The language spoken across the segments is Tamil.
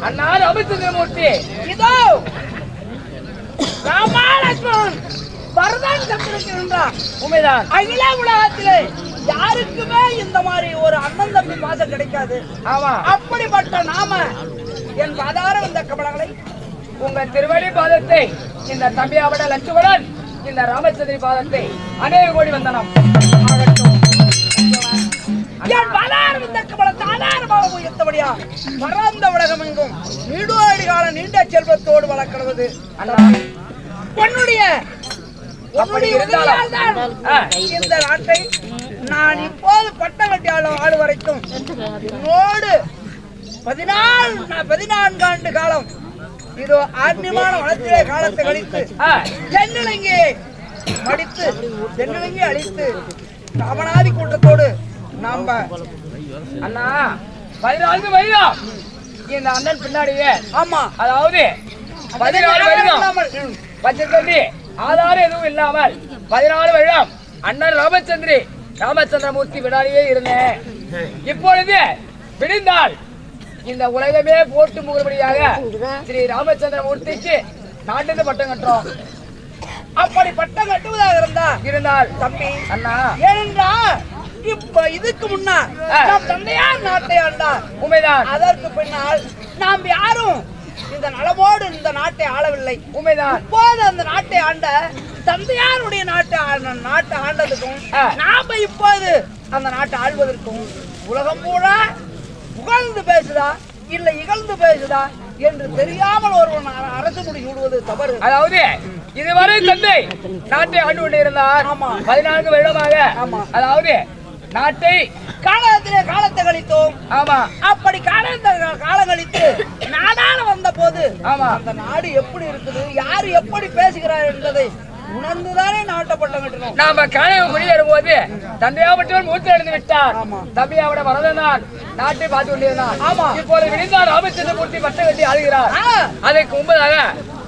அண்ணா ராமச்சந்திரமூர்த்தி இதோ ராமாலட்சுமணன் வரதான் சந்திருக்கின்றார். உண்மைதான். அகில உலகத்திலே யாருக்குமே இந்த மாதிரி ஒரு அண்ணன் தம்பி பாசம் கிடைக்காது. ஆமா, அப்படிப்பட்ட நாம என் பாதார வந்த கமலங்களை உங்க திருவடி பாதத்தை இந்த தம்பியாவிட லட்சுமணன் இந்த ராமச்சந்திரி பாதத்தை அநேக கோடி வந்தனம் ஆகட்டும். என் பாதார வந்த கமலத்தை ஆதாரமாக உயர்த்தபடியா பரந்த உலகம் எங்கும் நீடோடி கால நீண்ட செல்வத்தோடு வளர்க்கிறது உன்னுடைய இந்த நாட்டை நான் இப்போது பட்டம் கட்டி ஆடு வரைக்கும் என்னோடு 14 ஆண்டு காலம் இதோ ஆன்மீகமான வளர்ச்சியை காலத்தை கழித்து தென்னிலங்கையை மடித்து தென்னிலங்கை அழித்து ராமநாதி கூட்டத்தோடு நாம அண்ணா 14 வருடம் இந்த அண்ணன் பின்னாடியே. ஆமா, அதாவது 14 வருடம் பச்சை ஆதாரம் எதுவும் இல்லாமல் 14 வருடம் அண்ணன் ராமச்சந்திரமூர்த்தி விடாடியே இருந்தேன். இப்பொழுது விடிந்தால் இந்த உலகமே போட்டு முகபடியாக ஸ்ரீ ராமச்சந்திரமூர்த்திக்கு நாட்டு பட்டம் கட்டுறோம். அப்படி பட்டம் கட்டுவதாக இருந்தால் தம்பி அண்ணா ஏனென்றா இப்ப இதுக்கு முன்னால் நம் தந்தையார் நாட்டை ஆண்டார். உண்மைதான். அதற்கு பின்னால் நாம் யாரும் இந்த நலமோடு இந்த நாட்டை ஆளவில்லை. உண்மைதான். இப்போது அந்த நாட்டை ஆண்ட தந்தையாருடைய நாட்டை ஆண்டதுக்கும் நாம இப்போது அந்த நாட்டை ஆள்வதற்கும் உலகம் பூரா புகழ்ந்து பேசுதா இல்ல இகழ்ந்து பேசுதா என்று தெரியாமல் ஒருவன் அரசு முடி சூடுவது தவறு. அதாவது இதுவரை தந்தை நாட்டை ஆண்டு கொண்டிருந்தார். 14 வருடமாக. அதாவது நாட்டை காலத்தை கழித்தோம். ஆமா, அப்படி காலம் கழித்து நாடாள வந்த போது அந்த நாடு எப்படி இருக்குது, யாரு எப்படி பேசுகிறார் என்பதை உணர்ந்துதானே நாட்டை பட்டம் கட்டணும். நாம காலையில் குடியேறும் போது தந்தையாவற்றவர் மூச்சு எழுந்து விட்டார். தம்பியாவோட வரதான் நாட்டை பார்த்து கொண்டிருந்தார். ஆமா, இப்போது விடிந்தார் ராமச்சந்திரமூர்த்தி பட்டம் கட்டி ஆளுகிறார். அதற்கு முன்பதாக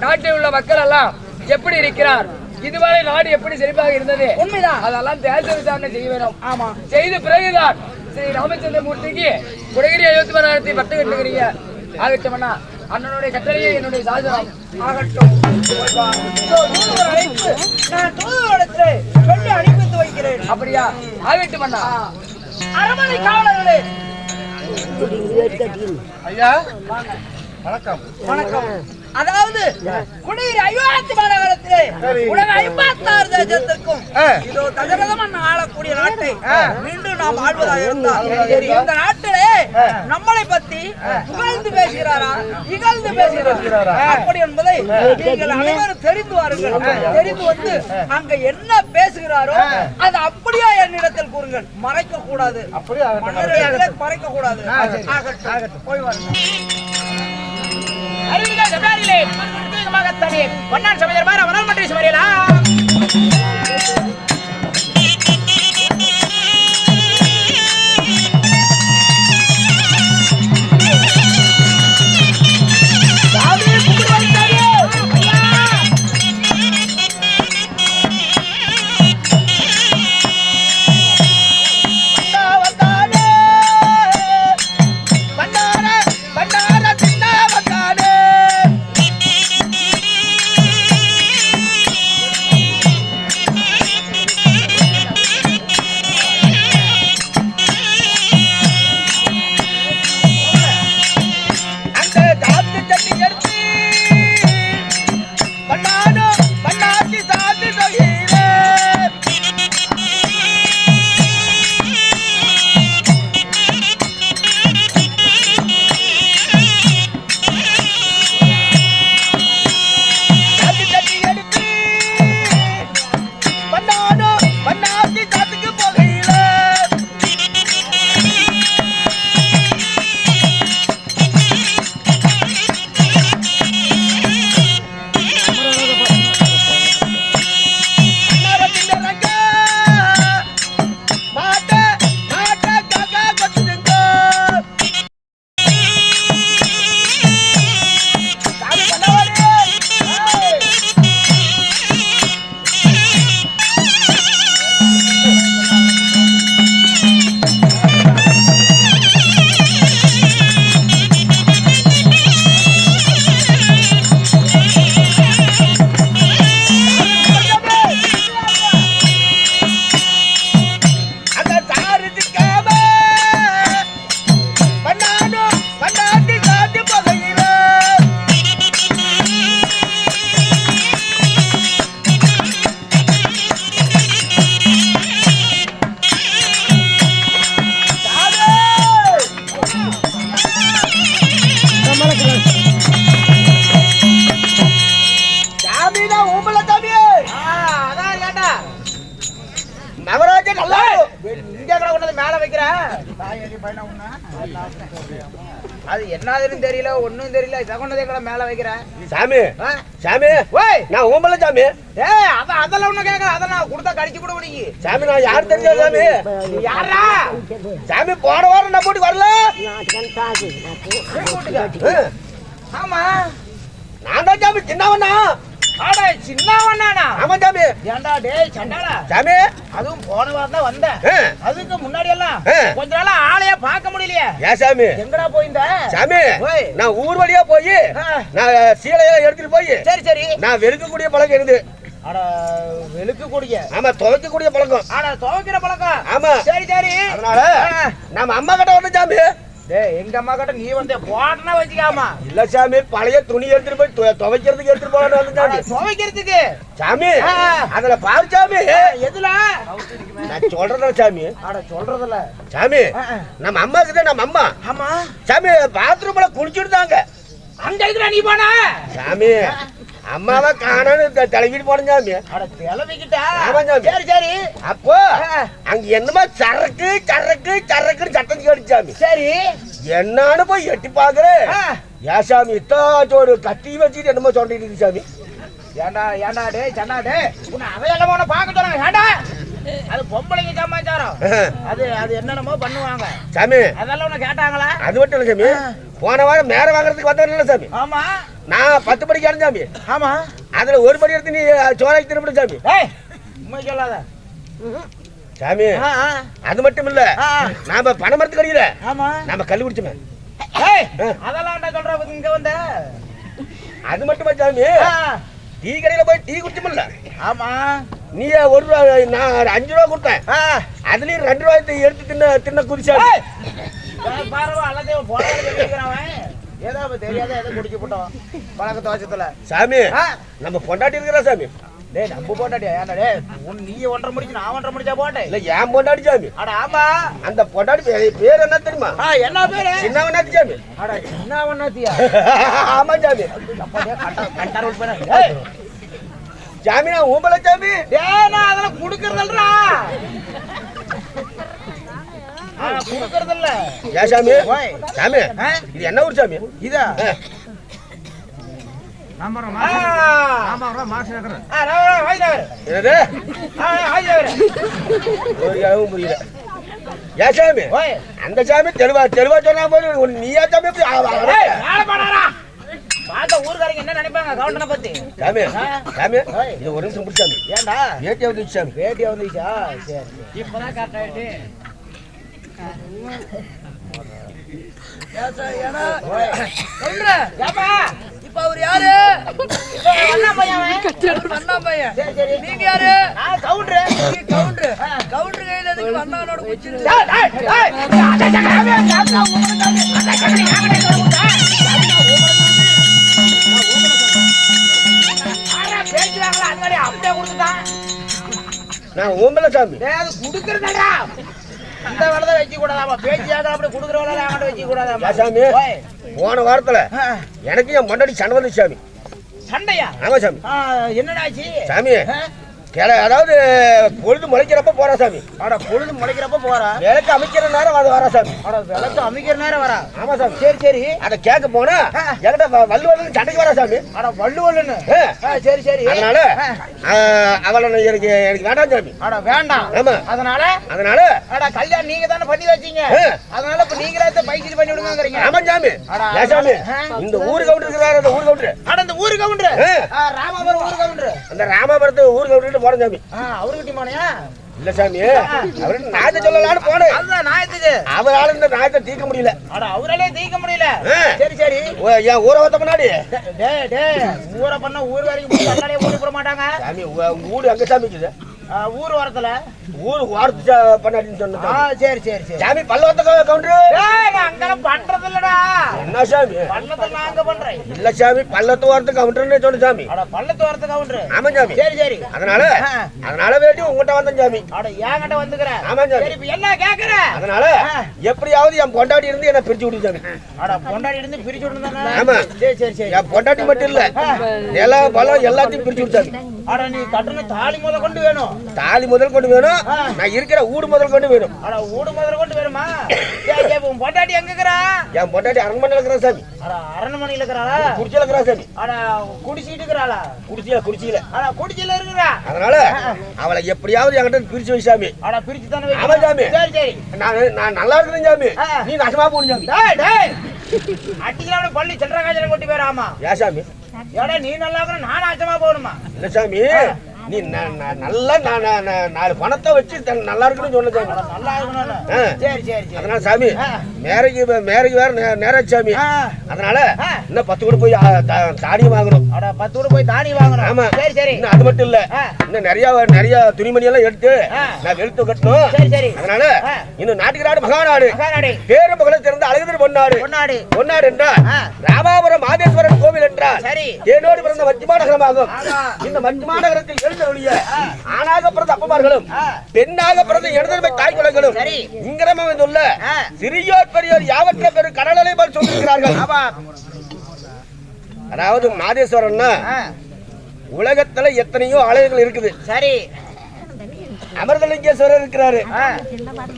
நாட்டில் உள்ள மக்கள் எல்லாம் எப்படி இருக்கிறார், இதுவரை நாடு எப்படி செழிப்பாக இருந்தது, உண்மைதான், அதெல்லாம் தேச விசாரணை செய்ய வேண்டும். ஆமா, செய்த பிறகுதான் ஸ்ரீ ராமச்சந்திரமூர்த்திக்கு குடகிரி 71,000 பட்டம் கட்டுகிறீங்க. ஆகட்டும்னா அண்ணனுடைய கட்டளையை என்னுடைய சாசனம் ஆகட்டும். நான் தூதுவரத்தை சொல்லி அனுப்பித்து வைக்கிறேன். அப்படியா? ஆகட்டும் அண்ணா. அரண்மனை காவலர்களே, ஐயா வணக்கம். வணக்கம். அதாவது குடியிரு 50 மாநகரத்திலே உலக 56 தேசத்திற்கும் இதோ தகரதம் ஆளக்கூடிய நாட்டை மீண்டும் நாம் ஆள்வதாக இருந்தால் இந்த நாட்டிலே நம்மளை பத்தி புகழ்ந்து பேசுகிறாரா இகழ்ந்து பேசுகிறாரா அப்படி என்பதை நீங்கள் அனைவரும் தெரிந்து வாருங்கள். தெரிந்து வந்து அங்க என்ன பேசுகிறாரோ அது அப்படியே என்னிடத்தில் கூறுங்கள். மறைக்க கூடாது, மறைக்க கூடாது. போய் வாருங்கள். பொன்னான் சமையல் மாற வளர் மன்றி சுவரையிலா மேல வைக்கிற அது என்னதுன்னு தெரியல ஒண்ணும் தெரியல சகுனதே கூட மேல வைக்கிற சாமி சாமி ஓய் நான் ஊம்பல சாமி அதெல்லாம் ஒண்ணு கேட்கல அத நான் கொடுத்தா கடிச்சு கூட முடிக்கி சாமி நான் யார் தெரிஞ்சா சாமி யாரா சாமி போன வாரம் நான் போட்டு வரல ஆமா நான் தான் சாமி சின்னவனா ஆடா சின்னவனானா ஆமா சாமி ஏண்டா டேய் சண்டாளா சாமி அதுவும் போன வாரம் தான் வந்தேன் அதுக்கு முன்னாடி எல்லாம் கொஞ்ச நாளா ஆளைய பார்க்க முடியலையே ஏன் சாமி எங்கடா போயிருந்த சாமி நான் ஊர் வழியா போய் நான் சீலையெல்லாம் எடுத்துட்டு போய் சரி சரி நான் வெறுக்கக்கூடிய பழக்கம் இருந்து அட வெளுக்கக்கூடிய ஆமா துவைக்கக்கூடிய பழக்கம் அட துவைக்கிற பழக்கம் ஆமா சரி சரி அதனால நம்ம அம்மா கிட்ட வந்து சாமி டேய் எங்க அம்மா கிட்ட நீ வந்து போட்டனா வச்சுக்காமா இல்ல சாமி பழைய துணி எடுத்துட்டு போய் துவைக்கிறதுக்கு எடுத்துட்டு போலான்னு வந்து சாமி துவைக்கிறதுக்கு சாமி அதுல பாரு சாமி எதுல நான் சொல்றதா சாமி அட சொல்றதுல சாமி நம்ம அம்மா கிட்ட நம்ம அம்மா ஆமா சாமி பாத்ரூம்ல குளிச்சுட்டாங்க அங்க இதுல நீ போனா சாமி அம்மாவை காணோன்னு தலைவிட்டு போன சாமி அட தலைவிக்கிட்டா சரி சரி அப்போ அங்க என்னமா சரக்கு சரக்கு சரக்குன்னு சட்டம் கேட்டு சாமி சரி என்னன்னு போய் எட்டி பாக்குறேன் ஏன் சாமி இத்தாச்சோடு கட்டி வச்சுட்டு என்னமோ சொல்லிட்டு இருக்கு சாமி ஏண்டா ஏண்டா டே சண்டா டே உன்னை அவையெல்லாம் உன்னை பார்க்க சொன்னாங்க ஏண்டா அது பொம்பளைங்க சமாச்சாரம் அது அது என்னென்னமோ பண்ணுவாங்க சாமி அதெல்லாம் உன்னை கேட்டாங்களா அது மட்டும் இல்ல சாமி போன வாரம் மேல வாங்குறதுக்கு வந்தவர்ல சாமி ஆமா நான் 10 படிக்கு இறங்க சாமி ஆமா அதுல ஒரு படி எடுத்து நீ சோறாக்கி திரும்ப சாமி உண்மை சொல்லாத சாமி அது மட்டும் இல்ல நாம பணமரத்துக்கு அடிக்கல ஆமா நாம கல்லு குடிச்சோமே அதெல்லாம் சொல்ற இங்க வந்த அது மட்டுமா சாமி டீ கடையில போய் டீ குடிச்சோம்ல ஆமா நீ 1 ரூபா நான் 5 ரூபா கொடுத்தேன் அதுலயும் 2 ரூபாய் எடுத்து தின்ன குடிச்சா பாரவா அல்லதே போறான் ஏதோ தெரியாத ஏதோ குடிக்க போட்டோம் பழக்க துவச்சத்துல சாமி நம்ம பொண்டாட்டி இருக்கிறா சாமி டேய் நம்ம பொண்டாட்டியா ஏன்டா டேய் நீ 1.5 முடிச்சு நான் 1.5 முடிச்சா போட்டேன் இல்ல ஏன் பொண்டாட்டி சாமி அட ஆமா அந்த பொண்டாட்டி பேர் என்ன தெரியுமா என்ன பேரு சின்னவனாத்தி சாமி அட சின்னவனாத்தியா ஆமா சாமி கண்டரோல் பண்ண சாமி நான் ஊம்பல சாமி டேய் நான் அதெல்லாம் குடுக்கறதல்றா குடுக்கறதல்ல ஏ சாமி சாமி இது என்ன ஊர் சாமி இதா புரியல ஏ சாமி அந்த சாமி தெளிவா தெளிவா சொன்னா போது நீயா சாமி ஊருக்காரங்க என்ன நினைப்பாங்க கவுண்டனை பத்தி சாமி சாமி இது ஒரு நிமிஷம் முடிச்சாமி ஏண்டா வேட்டியா வந்துச்சு சாமி வேட்டியா வந்துச்சா சரி இப்பதான் கரெக்ட் ஆயிட்டு இப்ப அவர் யாரு நீங்க யாரு கவுண்டர் கையில எதுக்கு வண்ணானோட அப்படியே கொடுத்துட்டான் நான் ஊம்பல சாமி அது குடுக்கறதா அந்த வேலை வைக்க கூடாதாமா பேச்சியாக அப்படி குடுக்குற வேலை அவன் வைக்க கூடாதாமா சாமி போன வாரத்துல எனக்கு என் பொண்டாட்டி சண்டை வந்து சாமி சண்டையா ஆமா சாமி என்னடாச்சு சாமி அதாவது பொழுது முளைக்கிறப்ப போறா சாமி அட பொழுது முளைக்கிறப்ப போறா விளக்கு அமைக்கிற நேரம் அது வரா சாமி அட விளக்கு அமைக்கிற நேரம் வரா ஆமா சாமி சரி சரி அத கேட்க போனா என்கிட்ட வள்ளுவன் சண்டைக்கு வரா சாமி அட வள்ளுவன்னு சரி சரி அதனால அவளை எனக்கு வேண்டாம் சாமி அட வேண்டாம் ஆமா அதனால அட கல்யாணம் நீங்க தானே பண்ணி வச்சீங்க அதனால இப்ப நீங்களே பைக்கு பண்ணி விடுங்கங்கறீங்க ஆமா சாமி சாமி இந்த ஊர் கவுண்டர் இருக்கிறாரு அந்த ஊர் கவுண்டர் அட இந்த ஊர் கவுண்டர் ராமாபுரம் ஊர் கவுண்டர் அந்த ராமாபுரத்து ஊர் கவுண்டர் போறேன் சாமி அவருக்கிட்ட போனியா இல்ல சாமி அவரு நாயத்தை சொல்லலான்னு போனேன் அதுதான் நாயத்துக்கு அவரால இந்த நாயத்தை தீர்க்க முடியல அட அவராலே தீர்க்க முடியல சரி சரி ஏன் ஊரை வந்த முன்னாடி ஊரை பண்ண ஊர் வரைக்கும் ஊருக்கு போட மாட்டாங்க சாமி ஊடு அங்க சாமி இருக்குது ஊர் ஓரத்துல ஊர் வார்த்தை பண்ணாடின்னு சொன்னா சரி சரி சரி சாமி பல்லவத்த கவுண்டரு அங்கெல்லாம் பண்றது இல்லடா என்ன சாமி பள்ளத்துல நான் அங்க பண்றேன் இல்ல சாமி பல்லத்து வார்த்தை கவுண்டர்னு சொன்ன சாமி அட பள்ளத்து வார்த்தை கவுண்டர் ஆமா சாமி சரி சரி அதனால வேண்டி உங்ககிட்ட வந்தேன் சாமி அட ஏன்கிட்ட வந்துக்கிறேன் ஆமா சாமி சரி இப்ப என்ன கேக்குற அதனால எப்படியாவது என் பொண்டாட்டி இருந்து என்ன பிரிச்சு விடு சாமி அட பொண்டாட்டி இருந்து பிரிச்சு விடுதானே ஆமா சரி சரி சரி என் பொண்டாட்டி மட்டும் இல்ல நில பலம் எல்லாத்தையும் பிரிச்சு விடு சாமி ஆனா நீ கட்டண தாலி முதல் கொண்டு வேணும். தாலி முதல் கொண்டு வேணும். நான் இருக்கிற ஊடு முதல் கொண்டு வேணும். ஆனா ஊடு முதல் கொண்டு வேணுமா? சரி உன் பொண்டாட்டி எங்க இருக்கிறா? என் பொண்டாட்டி அரண்மனையில் இருக்கிறா சாமி. ஆனா அரண்மனையில் இருக்கிறாளா? குடிச்சில இருக்கிறா சாமி. ஆனா குடிச்சிட்டு இருக்கிறாளா? குடிச்சில ஆனா குடிச்சில இருக்கிறா. அதனால அவளை எப்படியாவது என்கிட்ட பிரிச்சு வை சாமி. ஆனா பிரிச்சு தானே வை. ஆமா சாமி. சரி சரி நான் நல்லா இருக்கிறேன் சாமி. நீ நாசமா போடு சாமி. டேய் அட்டிக்கலாம் பள்ளி சில்லற காய்ச்சல கொட்டி போறாமா. ஏன் சாமி? ஏடா நீ நல்லா இருக்கற நான் நாசமா போணுமா? இல்ல சாமி, நீ நல்லா நாலு பணத்தை வச்சு நல்லா இருக்குன்னு சொன்ன சாமி. நல்லா இருக்கணும். சரி சரி சரி. அதனால சாமி மேரைக்கு வேற நேரம் சாமி. அதனால இன்னும் 10 கூட போய் தாடி வாங்கணும். அட 10 கூட போய் தாடி வாங்கணும். ஆமா சரி சரி. இன்னும் அது மட்டும் இல்ல, இன்னும் நிறைய துணிமணி எல்லாம் எடுத்து நான் வெளுத்து கட்டணும். சரி சரி. அதனால இன்னும் நாட்டுக்கு மகாநாடு மகாநாடு பேரு மகளை திறந்த அழகுதர் பொன்னாடு என்றால் ராமாபுரம் மாதேஸ்வரன் கோவில் என்றால் சரி தேனோடு பிறந்த மத்தியமா நகரமாகும். இந்த மத்தியமா நகரத்தில் எழுந்தருளிய ஆணாக பிறந்த அப்பமார்களும் பெண்ணாக பிறந்த இடதுமை தாய் குலங்களும் இங்கிரம வந்துள்ள சிறியோர் பெரியோர் யாவற்ற பெரு கடலை போல் சொல்லியிருக்கிறார்கள். அதாவது மாதேஸ்வரன் உலகத்துல எத்தனையோ ஆலயங்கள் இருக்குது. சரி அமிர்தலிங்கேஸ்வரர் இருக்கிறாரு,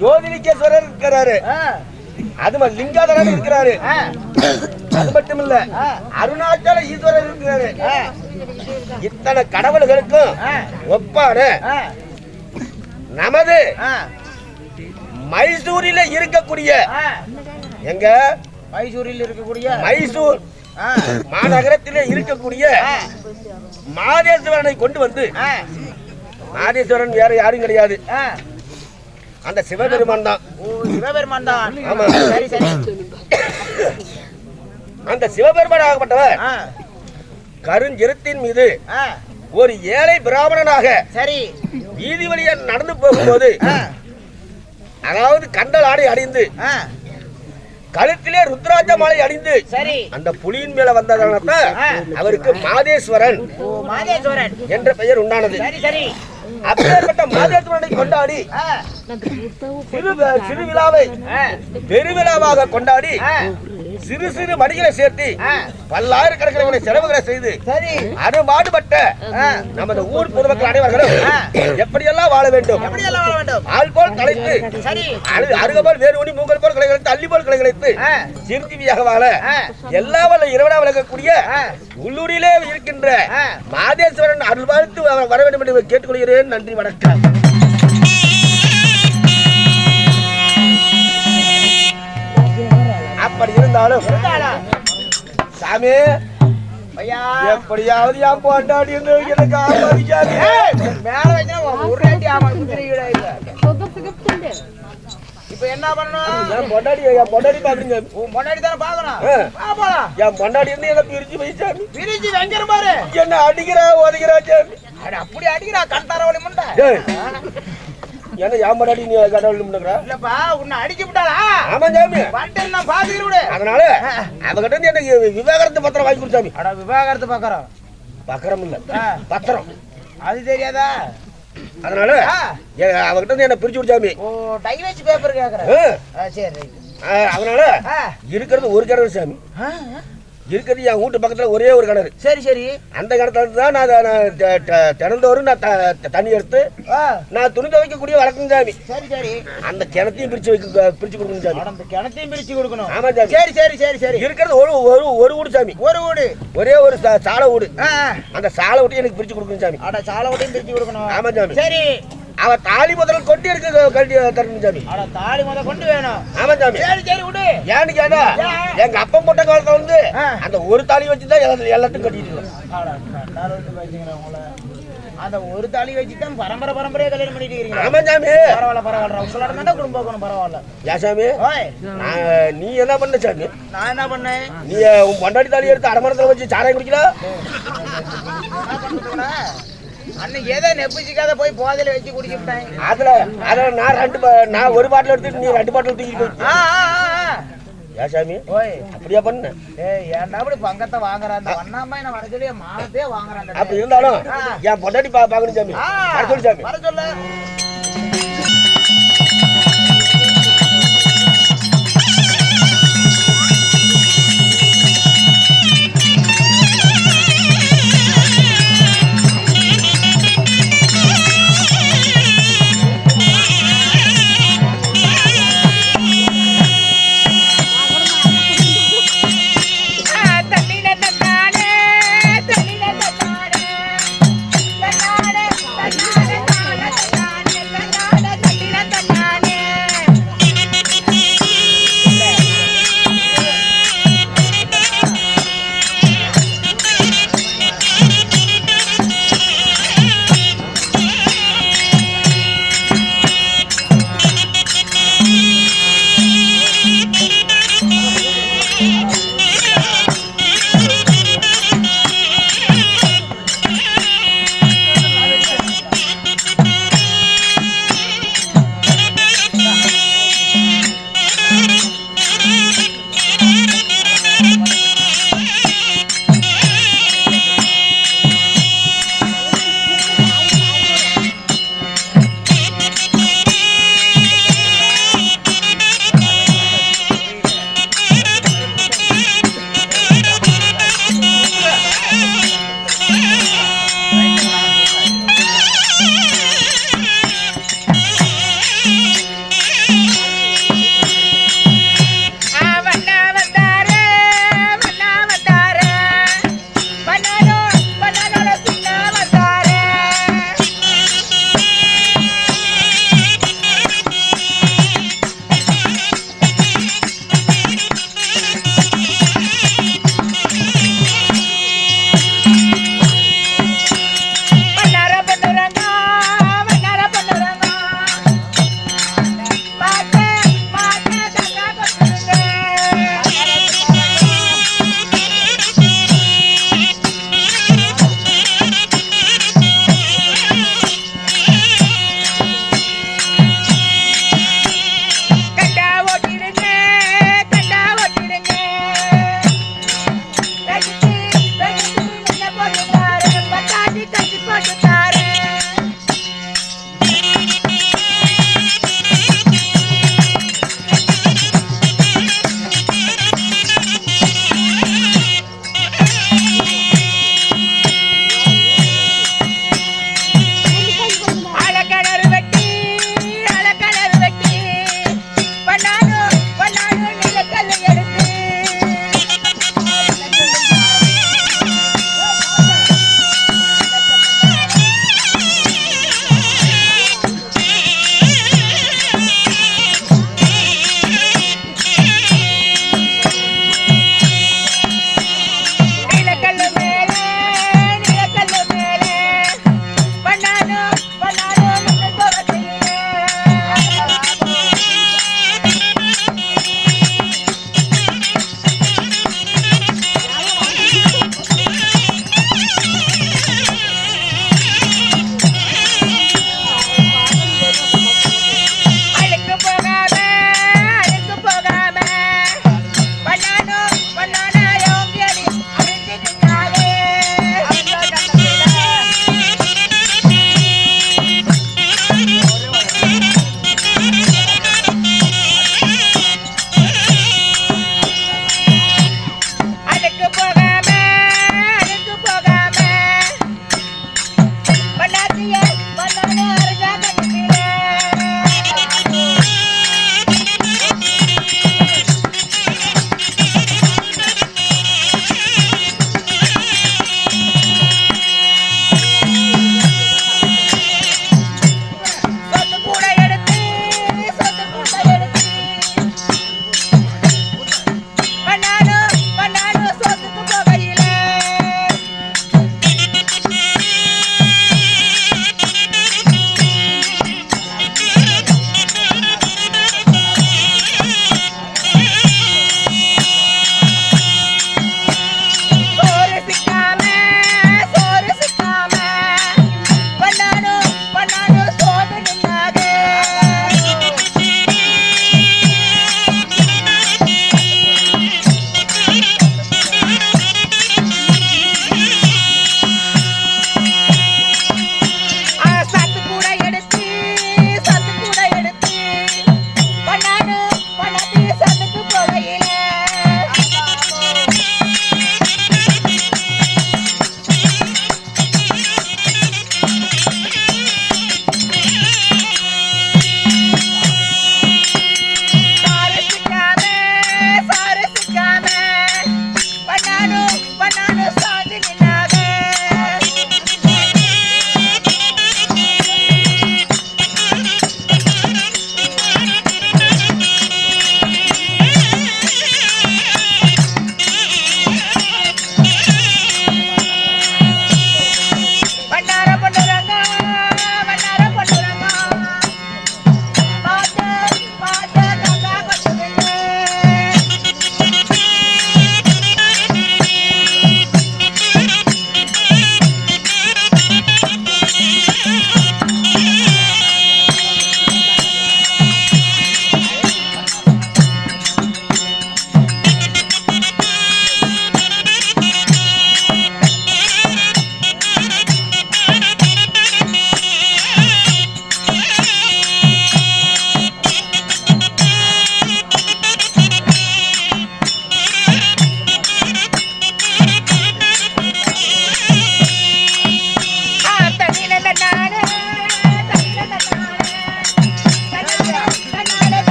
ஜோதிலிங்கேஸ்வரர் இருக்கிறாரு, அது லிங்காதரன் இருக்கிறாரு. அது மட்டும் இல்ல அருணாச்சல ஈஸ்வரர் இருக்கிறாரு. இத்தனை கடவுள்களுக்கும் ஒப்பான நமது மைசூரில இருக்கக்கூடிய எங்க மைசூரில் இருக்கக்கூடிய மைசூர் மாநகரத்திலே இருக்கக்கூடிய மாதேஸ்வரனை கொண்டு வந்து, மாதேஸ்வரன் வேற யாரும் கிடையாது, அந்த சிவபெருமான் தான். சிவபெருமான் தான். ஆமா சரி சரி. அந்த சிவபெருமான் ஆகப்பட்டவர் கருஞ்சிரத்தின் மீது ஒரு ஏழை பிராமணனாக சரி வீதி வழியா நடந்து போகும்போது, அதாவது கண்டல் ஆடை அணிந்து கழுத்திலே ருத்ராட்ச மாலை அணிந்து சரி அந்த புலியின் மேல வந்ததனால அவருக்கு மாதேஸ்வரன் என்ற பெயர் உண்டானது. சரி சரி. அப்பேற்பட்ட மாதேஸ்வரனை கொண்டாடி சிறு விழாவை பெருவிழாவாக கொண்டாடி சிறு சிறு மணிகளை சேர்த்து பல்லாயிரக்கணக்கான செலவுகளை செய்து அறுபாடுபட்ட நமது ஊர் பொதுமக்கள் அனைவர்களும் எப்படியெல்லாம் வாழ வேண்டும், ஆள் போல் கலைத்து அருக போல் வேறு ஒளி மூங்கல் போல் கிளை கலைத்து அள்ளி போல் கிளை கலைத்து சிறுத்திவியாக வாழ எல்லா வல்ல இறைவனா விளக்கக்கூடிய உள்ளூரிலே இருக்கின்ற மாதேஸ்வரன் அருள் வாழ்த்து வர வேண்டும் என்று கேட்டுக்கொள்கிறேன். நன்றி, வணக்கம். அப்படி இருந்தாலும் சாமி எப்படியாவது என் பொண்டாடி எனக்கு ஆமாதிக்காது மேல வச்சா ஒரு அடி ஆமா இப்ப என்ன பண்ணணும்? என் பொண்டாடி பாக்குறீங்க. உன் பொண்டாடி தானே பாக்கணும். என் பொண்டாடி இருந்து என்ன பிரிச்சு வைச்சாமி. பிரிச்சு வைக்கிற பாரு. என்ன அடிக்கிறா உதைக்கிறா சாமி. அப்படி அடிக்கிறா கண்டாரவளி முண்டை. என்ன என் பொண்டாடி நீ கடவுள் முன்னக்கிறா? இல்லப்பா உன்னை அடிச்சு விட்டாளா? ஆமா சாமி. பட்டன் நான் பாத்துக்கிற விடு. அதனால அவகிட்ட இருந்து எனக்கு விவாகரத்து பத்திரம் வாங்கி கொடுத்தாமி. அட விவாகரத்து பத்திரம்? பத்திரம் இல்ல பத்திரம். அது தெரியாதா? அதனால அவகிட்ட இருந்து என்ன பிரிச்சு விடுச்சாமி. ஓ டைவர்ஸ் பேப்பர் கேக்குறேன். சரி. அதனால இருக்கிறது ஒரு கிணறு சாமி. இருக்கிறது என் வீட்டு பக்கத்துல ஒரே ஒரு கிணறு. சரி சரி. அந்த கிணத்துல தான் நான் தினந்தோறும் நான் தண்ணி எடுத்து நான் துணி துவைக்கக்கூடிய வழக்கம் சாமி. சரி சரி. அந்த கிணத்தையும் பிரிச்சு கொடுக்கணும் சாமி. அந்த கிணத்தையும் பிரிச்சு கொடுக்கணும். ஆமா சாமி. சரி சரி சரி சரி. இருக்கிறது ஒரு வீடு சாமி. ஒரு வீடு, ஒரே ஒரு சாலை வீடு. அந்த சாலை வீட்டையும் எனக்கு பிரிச்சு கொடுக்கணும் சாமி. அட சாலை வீட்டையும் பிரிச்சு கொடுக்கணும். ஆமா சாமி. சரி. அவ தாலி முதல் கொட்டி எடுக்க கட்டி தரணும் சாமி. அட தாலி முதல் கொண்டு வேணும். ஆமா சாமி. சரி சரி விடு. ஏன்னு கேட்டா எங்க அப்பா போட்ட காலத்துல வந்து அந்த ஒரு தாலி வச்சுதான் எல்லாத்தையும் கட்டிட்டு. அந்த ஒரு தாலி வச்சுதான் பரம்பரையா கல்யாணம் பண்ணிட்டு இருக்கீங்க. ஆமா சாமி. பரவாயில்ல உங்களோட தான் குடும்பம் போகணும். பரவாயில்ல. ஏன் சாமி நீ என்ன பண்ண சாமி? நான் என்ன பண்ணேன்? நீ உன் பொண்டாட்டி தாலி எடுத்து அடமரத்துல வச்சு சாராயம் குடிக்கல? அன்னைக்கு ஏதோ நெப்பிச்சுக்காத போய் போதையில வச்சு குடிச்சுட்டேன். அதுல நான் ஒரு பாட்டில் எடுத்துட்டு நீ 2 பாட்டில் தூக்கிட்டு ஏன் சாமி அப்படியா பண்ண? ஏன்டா அப்படி பங்கத்தை வாங்குறான் அண்ணாமா என்ன வர சொல்லி மானத்தையே வாங்குறான். அப்படி இருந்தாலும் என் பொண்டாட்டி பாக்கணும் சாமி. வர சொல்லு சாமி. வர சொல்லு.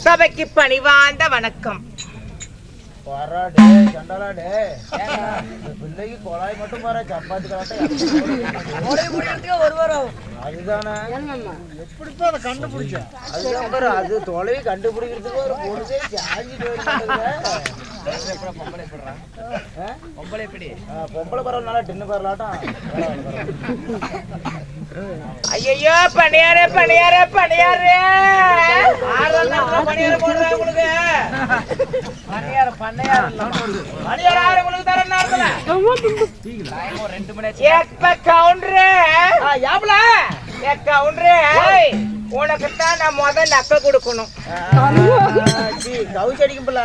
சபைக்கு பணிவார்ந்த வணக்கம். வராடே சண்டாலாடே பிள்ளைக்கு கொலாய் மட்டும் பாரு சப்பாத்தி அதுதானே எப்படிப்பா அதை கண்டுபிடிச்ச அதுதான் பாரு அது தொலைவி கண்டுபிடிக்கிறதுக்கு ஒரு பொழுதே சாஞ்சிட்டு பொம்பளை பரவனால டின்னு பரலாட்டம் ஐயோ பணியாரே பணியாரே பணியாரே பணியார போடுறேன் உங்களுக்கு பணியார பணியார உங்களுக்கு தர நேரத்துல 2 மணி எப்ப கவுண்டரே யாப்ல கவுண்டரே உனக்குத்தான் நான் முதல் நக்க கொடுக்கணும். கவுச்சி அடிக்கும்ல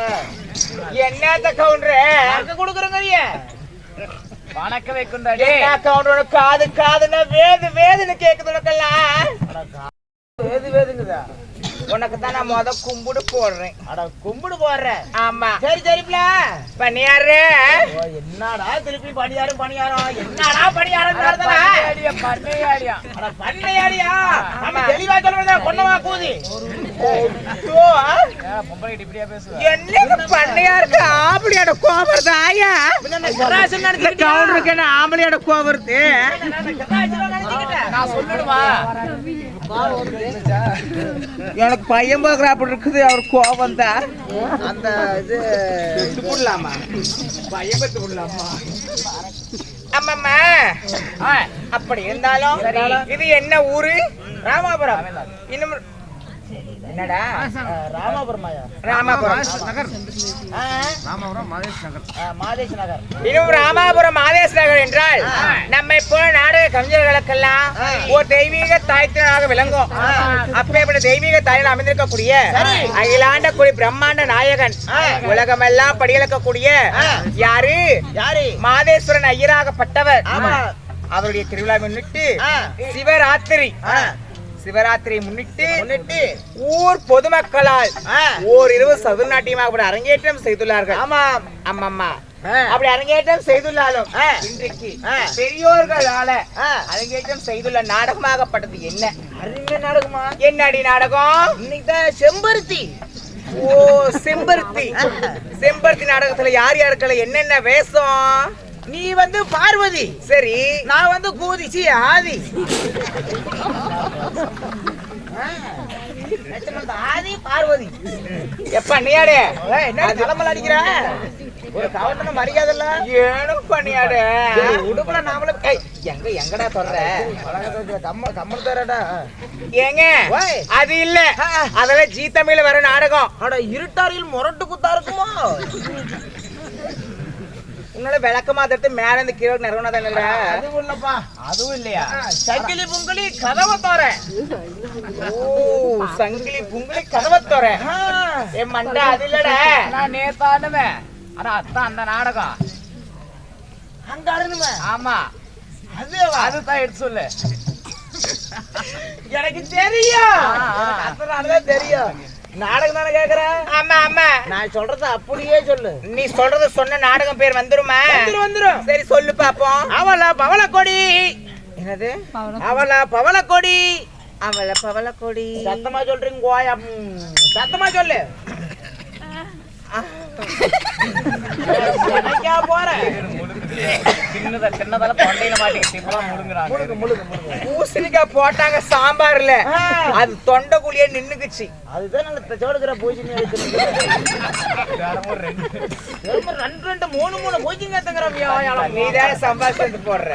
என்னத்த கவுண்டரே நக்க கொடுக்குறங்க வணக்க வைக்குண்டாடி கவுண்டரோட காது காதுன்னா வேது வேதுன்னு கேக்குது உனக்கெல்லாம். வேது வேதுங்குதா உனக்கு தான் நான் முத கும்பிடு போடுறேன். அட கும்பிடு போடுறேன். ஆமா சரி சரிப்ல பணியாரு என்னடா திருப்பி பணியாரம் பணியாரம் என்னடா பணியாரம் பண்ணையாடியா அட பண்ணையாடியா நம்ம தெளிவா சொல்றதா கொன்னவா கூதி பொம்பளை இப்படியா பேசுவ என்ன பண்ணையாருக்கு ஆம்பளையோட கோபம் தாயா கவுண்டருக்கு என்ன ஆம்பளையோட கோபம் வருது நான் சொல்லிடுமா எனக்கு பையன் பார்க்குறாப்படி இருக்குது அவர் கோபம் தான். அந்த இது விடலாமா பையன் பத்து விடலாமா ஆமாம்மா அப்படி இருந்தாலும் இது என்ன ஊரு? ராமாபுரம். இன்னும் என்னடா ராமாபுரமாயா ராமாபுரம் மாதேஷ் நகர். இன்னும் ராமாபுரம் மாதேஷ் நகர் என்றால் நம்மை போல நாடக கவிஞர்களுக்கெல்லாம் ஒரு தெய்வீக தாய்த்தினாக விளங்கும். அப்பேற்பட்ட தெய்வீக தாயில் அமைந்திருக்கக்கூடிய அகிலாண்ட கூடிய பிரம்மாண்ட நாயகன் உலகமெல்லாம் படியளக்கக்கூடிய யாரு யாரு மாதேஸ்வரன் ஐயராகப்பட்டவர். அவருடைய திருவிழா முன்னிட்டு சிவராத்திரி முன்னிட்டு ஊர் பொதுமக்களால் ஓரிரவு சதுர்நாட்டியமாக அரங்கேற்றம் செய்துள்ளார்கள். ஆமாம் ஆமாம்மா அப்படி அரங்கேற்றம் செய்துள்ளாலும் இன்றைக்கு பெரியோர்களால அரங்கேற்றம் செய்துள்ள நாடகமாகப்பட்டது என்ன? அருமை நாடகமா? என்னடி நாடகம்? இன்னைக்கு செம்பருத்தி. ஓ செம்பருத்தி. செம்பருத்தி நாடகத்துல யார் யாருக்கெல்லாம் என்னென்ன வேஷம்? நீ வந்து பார்வதி. சரி நான் வந்து கூதிச்சி ஆதி. ஆதி பார்வதி. எப்ப நீயாடே என்ன கிளம்பல அடிக்கிற ஒரு கவர்ன மரியாதை இல்ல ஏனும் பண்ணியாட உடுப்புல நாமளே எங்கடா சொல்ற கம்மல் தரடா ஏங்க அது இல்ல அதெல்லாம் ஜீ தமிழ்ல வர நாடகம். அட இருட்டாரியில் முரட்டு குத்தா இருக்குமா? உன்னால விளக்க மாத்திரத்து மேல இருந்து கீழே நிறவனதான் இல்ல. அதுவும் இல்லப்பா. அதுவும் இல்லையா? சங்கிலி புங்கிலி கதவை தோற. ஓ சங்கிலி புங்கிலி கதவை தோற. என் மண்டை அது இல்லடா. நான் நேத்தானுவேன். ஆனா அதான் அந்த நாடகம் அங்க ஆடணுமே. ஆமா அதுதான் எடுத்து சொல்லு. எனக்கு தெரியும். அதான் தெரியும். நாடகம் தானே கேக்குற? ஆமா ஆமா நான் சொல்றது அப்படியே சொல்லு. நீ சொல்றது சொன்ன நாடகம் பேர் வந்துருமா? வந்துரும். சரி சொல்லு பாப்போம். அவள பவளக்கொடி. என்னது? அவள பவளக்கொடி. அவள பவளக்கொடி. சத்தமா சொல்றீங்க கோயா? சத்தமா சொல்லு. சின்னதால தொண்டையில பூசணிக்காய் போட்டாங்க சாம்பார்ல, அது தொண்டைக்குள்ளேயே நின்னுக்குச்சு. அதுதான் நாங்க சோடுகிற பூசணி ரெண்டு மூணு பூசணிங்க எடுத்துக்கிறோம். நீதான சம்பாதிச்சு போடுற.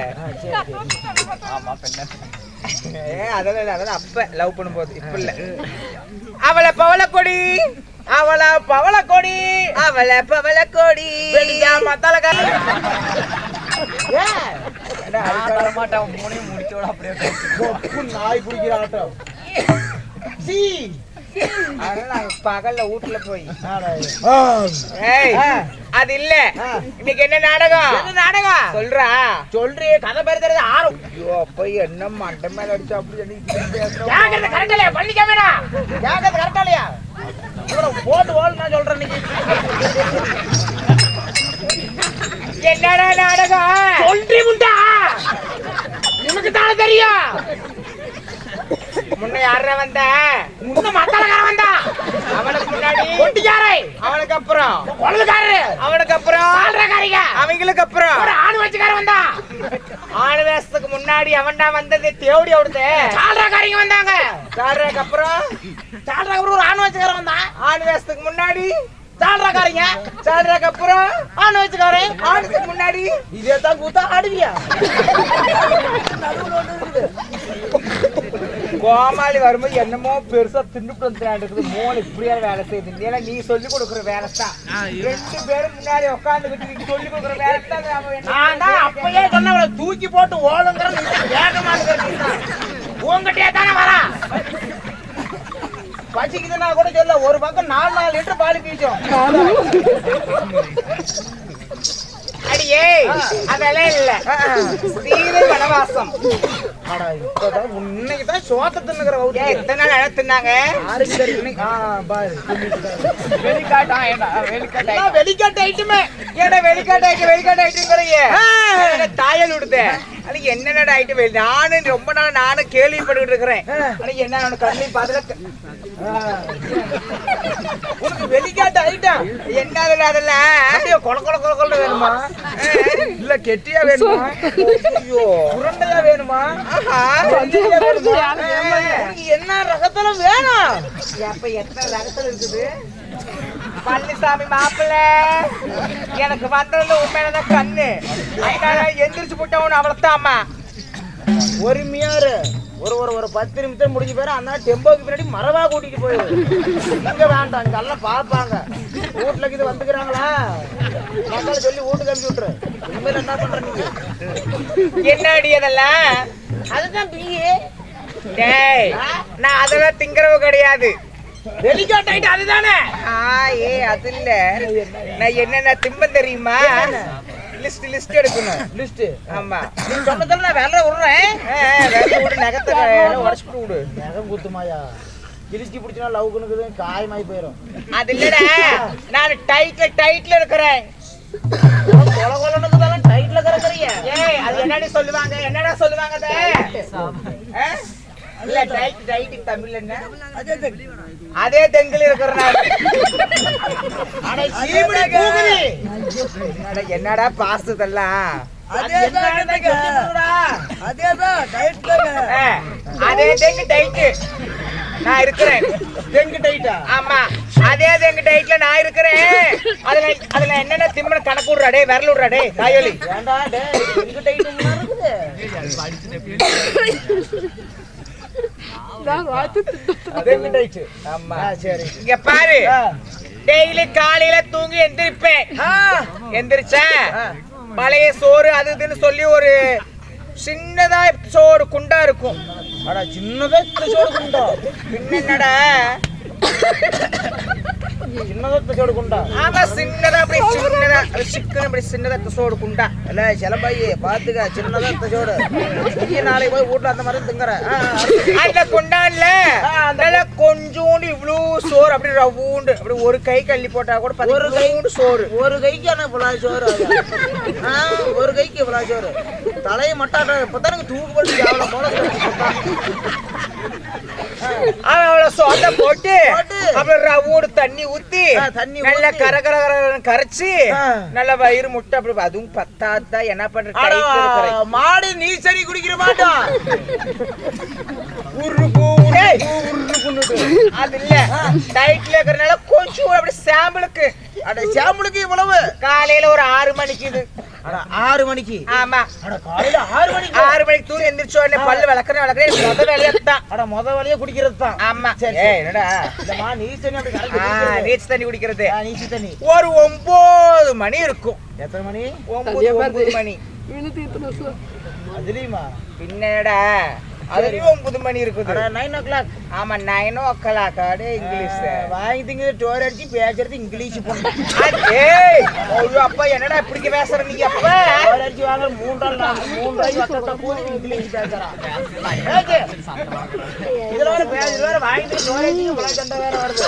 அதெல்லாம் அப்ப லவ் பண்ணும்போது, இப்ப இல்ல. அவளை பவளக்கொடி. அவள பவளக்கொடி. அவள பவளக்கொடி. நாய் பிடிக்கிற ஆட்டம். பகல்ல வீட்டுல போய் அது இல்ல. இன்னைக்கு என்ன நாடகம் சொல்றா? சொல்றே கதை பேர் தெரியுது. ஆறும் போய் என்ன மண்டை மேல அடிச்சு அப்படி கரெக்டாலையா போட்டு ஓல் நான் சொல்றேன். என்னடா நாடகம் சொல்றி முண்டா? உனக்கு தானே தெரியும். முன்ன யாரா வந்த? முன்ன மத்தாளக்காரன் வந்தா, அவனுக்கு முன்னாடி கொட்டிக்காரை, அவனுக்கு அப்புறம் கொழுதுக்காரரு, அவனுக்கு அப்புறம் சால்றக்காரிங்க, அவங்களுக்கு அப்புறம் ஒரு ஆண் வச்சுக்காரன் வந்தா, ஆணு வேஷத்துக்கு முன்னாடி அவன்டா வந்தது தேவடி அவடுது. சால்றக்காரிங்க வந்தாங்க, சாடுறதுக்கு அப்புறம் சால்றக்காரர் ஒரு ஆண் வச்சுக்காரன் வந்தா, ஆணு வேஷத்துக்கு முன்னாடி சால்றக்காரிங்க, சாடுறதுக்கு அப்புறம் ஆண் வச்சுக்காரன், ஆணுக்கு முன்னாடி இதே தான் கூத்தா ஆடுவியா? கோமாளி வரும்போது என்னமோ பெருசா தின்னுட்டு வந்துட்டு மோன் இப்படியா வேலை செய்யுது. ஏன்னா நீ சொல்லி கொடுக்குற வேலை தான். 2 பேரும் முன்னாடி உட்காந்துக்கிட்டு நீ சொல்லி கொடுக்குற வேலை தான். நான் தான் அப்பயே சொன்ன தூக்கி போட்டு ஓடுங்கிற வேகமா உங்ககிட்டயே தானே வரா. பசிக்குதுன்னா கூட சொல்ல, ஒரு பக்கம் 4 லிட்டர் பால் பீச்சோம். அடியே அதெல்லாம் இல்ல, சீதை வனவாசம். இன்னைக்குதான் சோத்த தின்னுக்கிற எத்தனை நாள் அழ தின்னாங்க? வெளிக்காட்டு ஐட்டமே ஏடா வெளிக்காட்டு ஐட்டுங்கிறையே தாயல் விடுத. அது என்னென்ன ஐட்டம் நானும் ரொம்ப நாள் நானும் கேள்விப்பட்டு இருக்கிறேன். ஆனா என்ன கண்ணி பாத்துல உனக்கு வெளிக்காட்டு ஐட்டம் என்ன அதெல்லாம் கொல கொல கொல கொல வேணுமா, இல்ல கெட்டியா வேணுமா, உருண்டையா வேணுமா, என்ன ரகத்துல வேணும்? அப்ப எத்தனை ரகத்துல இருக்குது? பழனிசாமி மாப்பிள்ள எனக்கு வந்ததுல உண்மையிலதான் கண்ணு. எந்திரிச்சு போட்டவனு அவ்வளவுதாம்மா. பொறுமையாரு ஒரு 10 நிமிஷம் முடிஞ்சு போயிரு. அந்த டெம்போக்கு பின்னாடி மரவா கூட்டிட்டு போயிரு. இங்க வேண்டாம், இங்க எல்லாம் பார்ப்பாங்க. வீட்டுல இது வந்துக்கிறாங்களா மக்களை சொல்லி வீட்டுக்கு அனுப்பி விட்டுரு. இனிமேல் என்ன பண்ற நீங்க? என்னடி அதெல்லாம்? அதுதான் பிஏ. டேய் நான் அதெல்லாம் திங்கிறவ கிடையாது. வெளிக்காட்டு ஐட்டம் அதுதானே. ஏ அது இல்ல, நான் என்னென்ன திம்பம் தெரியுமா? லிஸ்ட் எடுக்கணும். லிஸ்ட் ஆமா, நீ சொன்னதால நான் வேலை விடுறேன். வேலை விடு, நகத்தை உடச்சுட்டு விடு. நகம் குத்துமாயா, கிழிச்சி பிடிச்சினா லவ் கணுக்குது, காயமாயி போயிடும். அது இல்லடா, நான் டைட்ல இருக்கிறேன். கொல கொலன்னு டைட்ல கறக்குறீங்க. ஏய் அது என்னடி சொல்லுவாங்க? என்னடா சொல்லுவாங்க அத? இல்ல டைட் தமிழ்ல என்ன? அதே தெங்கில் இருக்கிறனால. அட சீமடி பூகுதி. என்னடா பாஸ் இதெல்லாம்? அதேதான் அதே தெங்கு டைட் நான் இருக்கிறேன். தெங்கு டைட்டா? ஆமா, அதே தெங்கு டைட்ல நான் இருக்கிறேன். அதுல என்னென்ன திம்மன கணக்கு விடுறா டே, விரல் விடுறா டே தாயோலி. ஏண்டா டே, தெங்கு டைட் இருக்குது. தெங்கு டைட். ஆமா சரி. இங்க பாரு, டெய்லி காலையில தூங்கி எந்திரிப்பேன். எந்திரிச்சேன் பழைய சோறு அது இதுன்னு சொல்லி ஒரு சின்னதா சோறு குண்டா இருக்கும். அடா சின்னதா சோறு குண்டா? என்னடா சின்னதா சோறு குண்டா? ஆமா சின்னதா, அப்படி சின்னதா சிக்கன், அப்படி சின்னதா சோறு குண்டா. இல்ல சிலம்பாயி பாத்துக்க, சின்னதா சோறு. நாளைக்கு போய் வீட்டுல அந்த மாதிரி திங்கற அந்த குண்டான்ல நல்லா கொஞ்சோண்டு இவ்வளவு சோறு, அப்படி ரவுண்டு, அப்படி ஒரு கை கள்ளி போட்டா கூட ஒரு கைண்டு சோறு. ஒரு கைக்கு என்ன இவ்வளவு சோறு? ஒரு கைக்கு இவ்வளவு சோறு. தலையை மட்டாட்ட இப்பதானங்க தூக்கு போட்டு அவ்வளவு போல அவ்வளவு சோத்தை போட்டு அப்புறம் ரவுண்டு தண்ணி ஊத்தி நல்லா கரைச்சு நல்ல வயிறு முட்டை. அப்படி அதுவும் பத்தாதா என்ன பண்ற? மாடு நீர் சரி குடிக்கிற மாட்டோம். அது இல்ல, டயட்ல இருக்கிறனால கொஞ்சம் அப்படி சாம்பிளுக்கு. அட சாம்பிளுக்கு இவ்வளவு? காலையில ஒரு 6 மணிக்கு. இது 6 மணிக்கு? ஆமா. அட காலையில 6 மணிக்கு? 6 மணிக்கு தூங்கி எந்திரிச்ச உடனே பல்லு விளக்குறேன் முத வேலையா தான். அட முத வேலையா குடிக்கிறது தான். ஆமா. சரி என்னடா இல்லம்மா, நீர் தண்ணி அப்படி கரெக்ட். நீச்ச தண்ணி குடிக்கிறது. நீச்ச தண்ணி ஒரு 9 மணி இருக்கும். எத்தனை மணி? 9 மணி. அதுலயுமா? பின்னடா அதுலயும் 9 மணி இருக்குது. 9 o'clock. ஆமா 9 o'clock. அடே இங்கிலீஷ் வாங்கி திங்க டோர் அடிச்சு பேசுறது இங்கிலீஷ் பொண்ணு. ஏய் ஐயோ அப்பா என்னடா இப்படி பேசுற நீ? அப்பா டோர் அடிச்சு வாங்க 3 ரூபாய் வட்டத்தை கூடி இங்கிலீஷ் பேசுறா. இதுல வேற வாங்கி டோர் அடிச்சு இவ்வளவு சண்டை வேற வருது.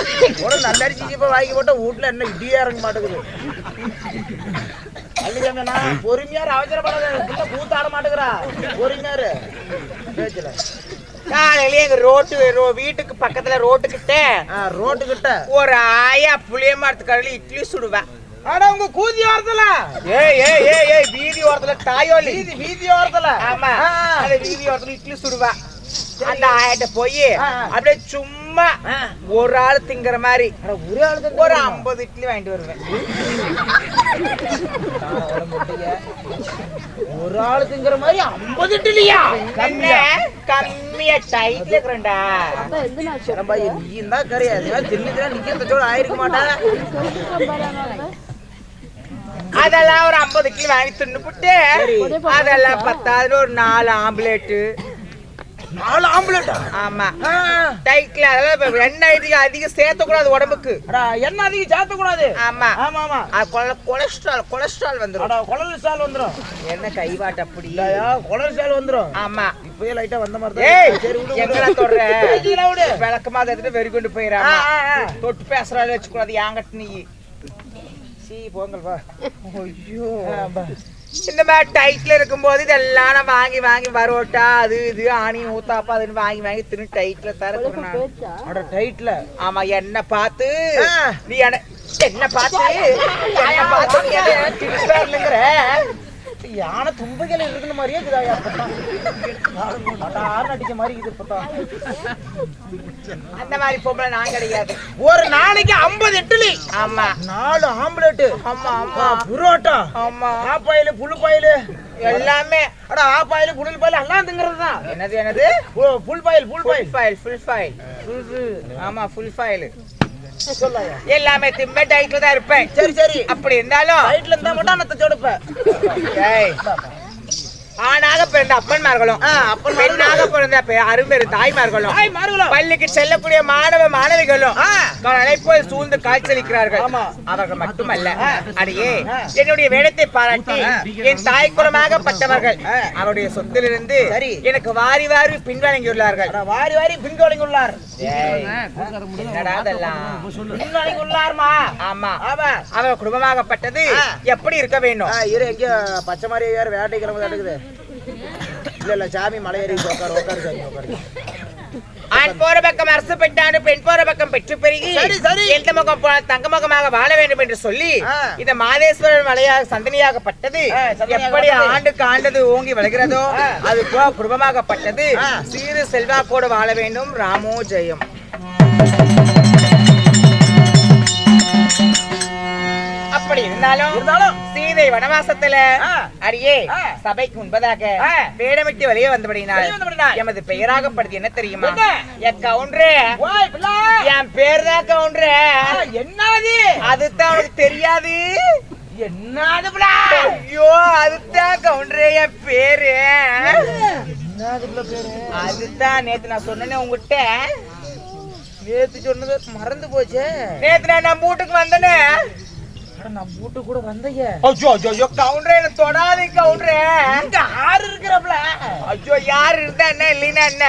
ஒரு நல்ல அரிசி இப்ப வாங்கி போட்டா வீட்டுல என்ன இடியா இறங்க மாட்டேங்குது. அல்லிக்கண்ணா பொறுமையாரு அவசரப்படாத, கூத்தாட மாட்டேங்கிறா. பொறுமையாரு பேச்சுல காலையில எங்க வீட்டுக்கு பக்கத்துல ரோட்டுக்கிட்ட ரோட்டுக்கிட்ட ஒரு ஆயா புளிய மரத்து கடையில இட்லி சுடுவேன். ஆனா உங்க கூதி ஓரத்துல ஏய் வீதி ஓரத்துல தாயோலி வீதி ஓரத்துல ஆமா அந்த வீதி ஓரத்துல இட்லி சுடுவா. அந்த ஆயிட்ட போய் அப்படியே சும்மா ஒரு ஆள் திங்கிற மாதிரி ஒரு 50 இட்லி வாங்கிட்டு வருவேன். ஒரு ஆள் திங்கிற மாதிரி 50 இட்லியா? கம்மியா டைட்ல இருக்கிறேன்டா. நீ தான் கரையாது தின்னு நிக்கிறதோட ஆயிருக்க மாட்டாங்க. அதெல்லாம் ஒரு 50 இட்லி வாங்கி தின்னுபுட்டு அதெல்லாம் 10 ஒரு 4 ஆம்லேட்டு. 4 ஆம்லேட்? ஆமா டைட்ல. அதெல்லாம் எண்ணெய் அதிகம் சேர்த்தக்கூடாது உடம்புக்கு. எண்ணெய் அதிகம் சேர்த்தக்கூடாது. ஆமா ஆமா ஆமா. கொலஸ்ட்ரால் வந்துரும். கொலஸ்ட்ரால் வந்துரும். என்ன கைவாட்ட அப்படி இல்லையா? கொலஸ்ட்ரால் வந்துரும். ஆமா இப்பயே லைட்டா வந்த மாதிரி தான். சரி விடு. எங்கடா தொடுற? விளக்கமா எடுத்துட்டு வெறி கொண்டு போயிராம தொட்டு பேசுறாரு வச்சுக்கூடாது. யாங்கட்டு நீ போங்கல் வா. ஐயோ இந்த மாதிரி டைட்ல இருக்கும்போது இதெல்லாம் நான் வாங்கி வாங்கி பரோட்டா அது இது ஆனியன் ஊத்தாப்பா அதுன்னு வாங்கி வாங்கி தின்னு டைட்ல தர டைட்ல. ஆமா என்ன பார்த்து நீ என்ன பார்த்து திருப்பாருங்கிற யானை தும்பைகள் இருக்கிற மாதிரியே அடிச்ச மாதிரி இது. அந்த மாதிரி பொம்பளை நான் கிடையாது. ஒரு நாளைக்கு 50 இட்லி. ஆமா 4 ஆம்லேட். ஆமா ஆமா புரோட்டா. ஆமா ஆப்பாயில புழு பாயில எல்லாமே. ஆப்பாயில புழு பாயில எல்லாம் திங்கிறது தான். என்னது புல் பாயில் ஃபுல் ஃபைல். ஆமா ஃபுல் ஃபைல் எல்லாமே திம்ப டைட்ல தான் இருப்பேன். சரி சரி. அப்படி இருந்தாலும் டைட்ல இருந்தா மட்டும் அனத்தை சொடுப்பேன். ஆணாக பிறந்த அப்பன்மார்களும் பெண்ணாக பிறந்த அரும்பெரு தாய்மார்களும் பள்ளிக்கு செல்லக்கூடிய மாணவ மாணவிகளும் அழைப்போல் சூழ்ந்து காய்ச்சலிக்கிறார்கள். அவர்கள் மட்டுமல்ல அடியே என்னுடைய வேடத்தை பாராட்டி என் தாய் குலமாகப்பட்டவர்கள் அவருடைய சொத்திலிருந்து எனக்கு வாரி வாரி பின்வழங்கியுள்ளார்கள். வாரி வாரி பின்வழங்கியுள்ளார். பின்வழங்கியுள்ளார்மா. ஆமா அவர் குடும்பமாகப்பட்டது எப்படி இருக்க வேண்டும்? எங்க பச்சை மாதிரி வேற வேட்டை கிளம்ப நடக்குது. இல்ல சாமி மலை ஏறி உட்காரு சாமி உட்காரு. ஆண் போற பக்கம் அரசு பெற்றாண்டு பெண் போற பக்கம் பெற்று பெருகி எந்த முகம் தங்க முகமாக வாழ வேண்டும் என்று சொல்லி இந்த மாதேஸ்வரன் மலையாக சந்தனியாகப்பட்டது எப்படி ஆண்டுக்கு ஆண்டது ஓங்கி வளர்கிறதோ அது குடும்பமாகப்பட்டது சீரு செல்வாக்கோடு வாழ வேண்டும். ராமோ ஜெயம். அப்படி இருந்தாலும் சீதை வனவாசத்துல அடியே சபைக்கு முன்பதாக வேடமிட்டு வெளியே வந்தபடினால் எமது பெயராகப்படுது என்ன தெரியுமா? என் கவுண்டரே என் பேர் தான் கவுண்டரே. என்னது? அதுதான் உனக்கு தெரியாது? என்னது? ஐயோ அதுதான் கவுண்டரே என் பேரு. அதுதான் நேத்து நான் சொன்னேன் உங்ககிட்ட. நேத்து சொன்னது மறந்து போச்சு. நேத்து நான் வீட்டுக்கு வந்தேனே. நான் வீட்டு கூட வந்தைய. கவுண்டரே என்ன தொடாதீ கவுண்டரே. யாரு இருக்கிறப்பல? ஐயோ யாரு இருந்தா என்ன இல்லைன்னா என்ன?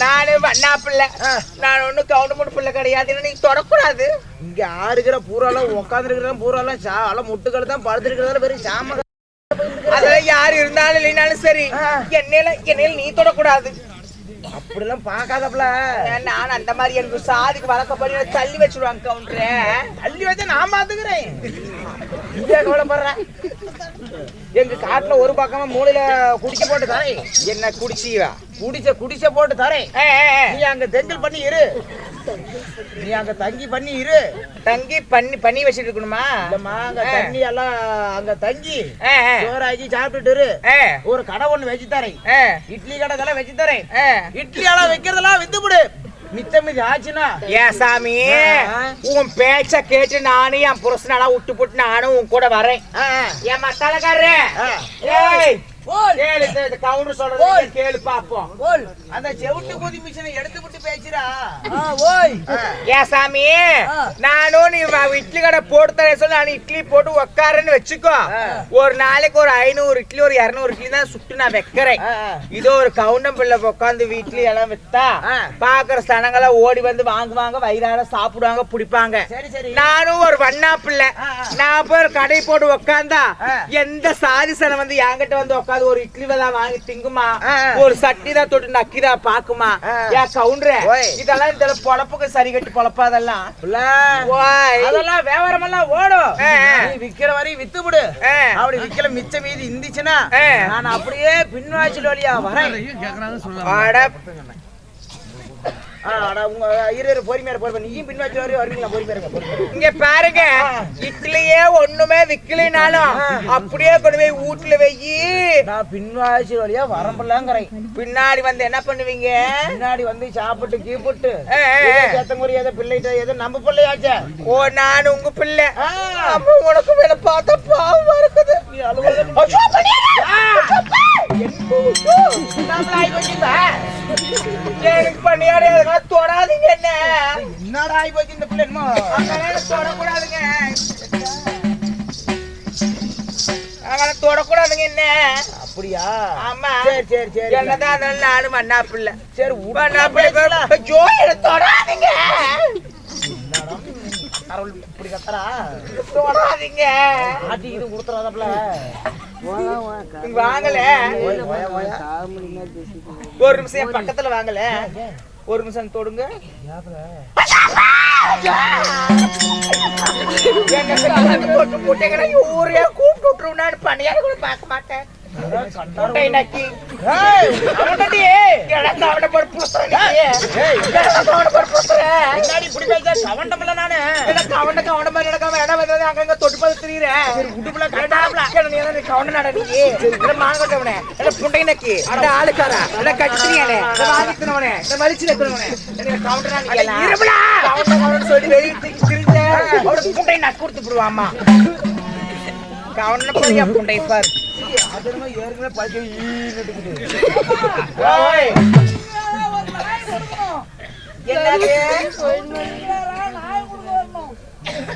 நானு வண்ணா பிள்ளை. நான் ஒண்ணு கவுண்டர் மட்டும் பிள்ளை கிடையாது. நீங்க தொடக்கூடாது. இங்க ஆறுகிற பூராலாம் உட்கார்ந்து இருக்கிற பூராலாம் சாலம் முட்டுக்கள் தான் படுத்து இருக்கிறதால பெரிய சாம. அதெல்லாம் யாரு இருந்தாலும் இல்லைனாலும் சரி என்னையில நீ தொடக்கூடாது. அப்படிலாம் பாக்காதப்பல. நான் அந்த மாதிரி எனக்கு சாதிக்கு வழக்கப்படி தள்ளி வச்சிருவாங்க கவுண்டரே. தள்ளி வச்சா நான் பாத்துக்கிறேன். கவலைப்படுறேன். எங்க காட்டுல ஒரு பக்கமா மூளையில குடிச்ச போட்டு தரேன். என்ன குடிச்சியா? குடிச்ச போட்டு தரேன். நீ அங்க தெஞ்சல் பண்ணி இரு. நீ அங்க தங்கி பண்ணி இரு. தங்கி பண்ணி வச்சிட்டு இருக்கணுமா? இல்லம்மா அங்க தண்ணி எல்லாம் அங்க தங்கி சோறாக்கி சாப்பிட்டுட்டு இரு. ஒரு கடை ஒண்ணு வச்சு தரேன். இட்லி கடை எல்லாம் வச்சு தரேன். இட்லி எல்லாம் வைக்கிறதெல்லாம் வித்து விடு. மித்தம் இது ஆச்சுனா ஏன் சாமி உன் பேச்ச கேட்டு நானும் என் புருஷனால விட்டு போட்டு நானும் உன் கூட வரேன். என் மசாலக்காரரு கவுண்டர் சொல்றது கேளு பாப்போம். அந்த செவுட்டு கொதி மிஷினை எடுத்து விட்டு பேசுறா. ஏன் சாமி நானும் நீ இட்லி கடை போட்டு தரேன் சொல்லி நான் இட்லி போட்டு உக்காரன்னு வச்சுக்கோ. ஒரு நாளைக்கு ஒரு 500 இட்லி ஒரு 200 இட்லி தான் சுட்டு நான் வைக்கிறேன். இதோ ஒரு கவுண்டம் பிள்ளை உட்காந்து வீட்லி எல்லாம் வித்தா பாக்குற சனங்களை ஓடி வந்து வாங்குவாங்க, வயிறார சாப்பிடுவாங்க, பிடிப்பாங்க. நானும் ஒரு வண்ணா பிள்ளை. நான் போய் ஒரு கடை போட்டு உக்காந்தா எந்த சாதி சனம் வந்து என்கிட்ட வந்து உட்காந்து அது ஒரு இட்லி தான் வாங்கி திங்குமா, ஒரு சட்னி தான் தொட்டு நக்கிதா பாக்குமா. ஏன் கவுண்டர இதெல்லாம் இந்த பொழப்புக்கு சரி கட்டி பொழப்பா அதெல்லாம் அதெல்லாம் வியாபாரம் எல்லாம் ஓடும். நீ விக்கிற வரையும் வித்து விடு. அப்படி விக்கல மிச்ச மீதி இருந்துச்சுன்னா நான் அப்படியே பின்வாசல் வழியா வரேன். இங்க பாருங்க, இட்லியே ஒண்ணுமே விக்கலினாலும் அப்படியே கொண்டு போய் வீட்டுல வெயி. நான் பின்வாசி வழியா வரம்பலாங்கிறேன். பின்னாடி வந்து என்ன பண்ணுவீங்க? பின்னாடி வந்து சாப்பிட்டு கீப்பிட்டு சேத்தங்குறி ஏதோ பிள்ளைகிட்ட ஏதோ நம்ம பிள்ளையாச்சே. ஓ, நான் உங்க பிள்ளை. அப்ப உனக்கு மேல பார்த்தா பாவமா இருக்குது. நீ அழுவாத. எனக்கு பண்ணியாடி தொடாதீங்க. என்ன என்னடா ஆகி போச்சு இந்த பிள்ளை? தொடக்கூடாதுங்க, தொடக்கூடாதுங்க. என்ன அப்படியா? ஆமா, சரி சரி சரி. என்னதான் இருந்தாலும் நானும் மண்ணா பிள்ளை. சரி மண்ணா பிள்ளை ஜோ தொடாதீங்க. இப்படி கத்தரா தொடாதீங்க. ஆட்டி இது கொடுத்துறாதப்ல. வாங்கல ஒரு நிமிஷம் என் பக்கத்துல வாங்கல. ஒரு நிமிஷம் தொடுங்க. ஊரே கூப்பிட்டு விட்டுருவோம். நான் பணியார கூட பார்க்க மாட்டேன்.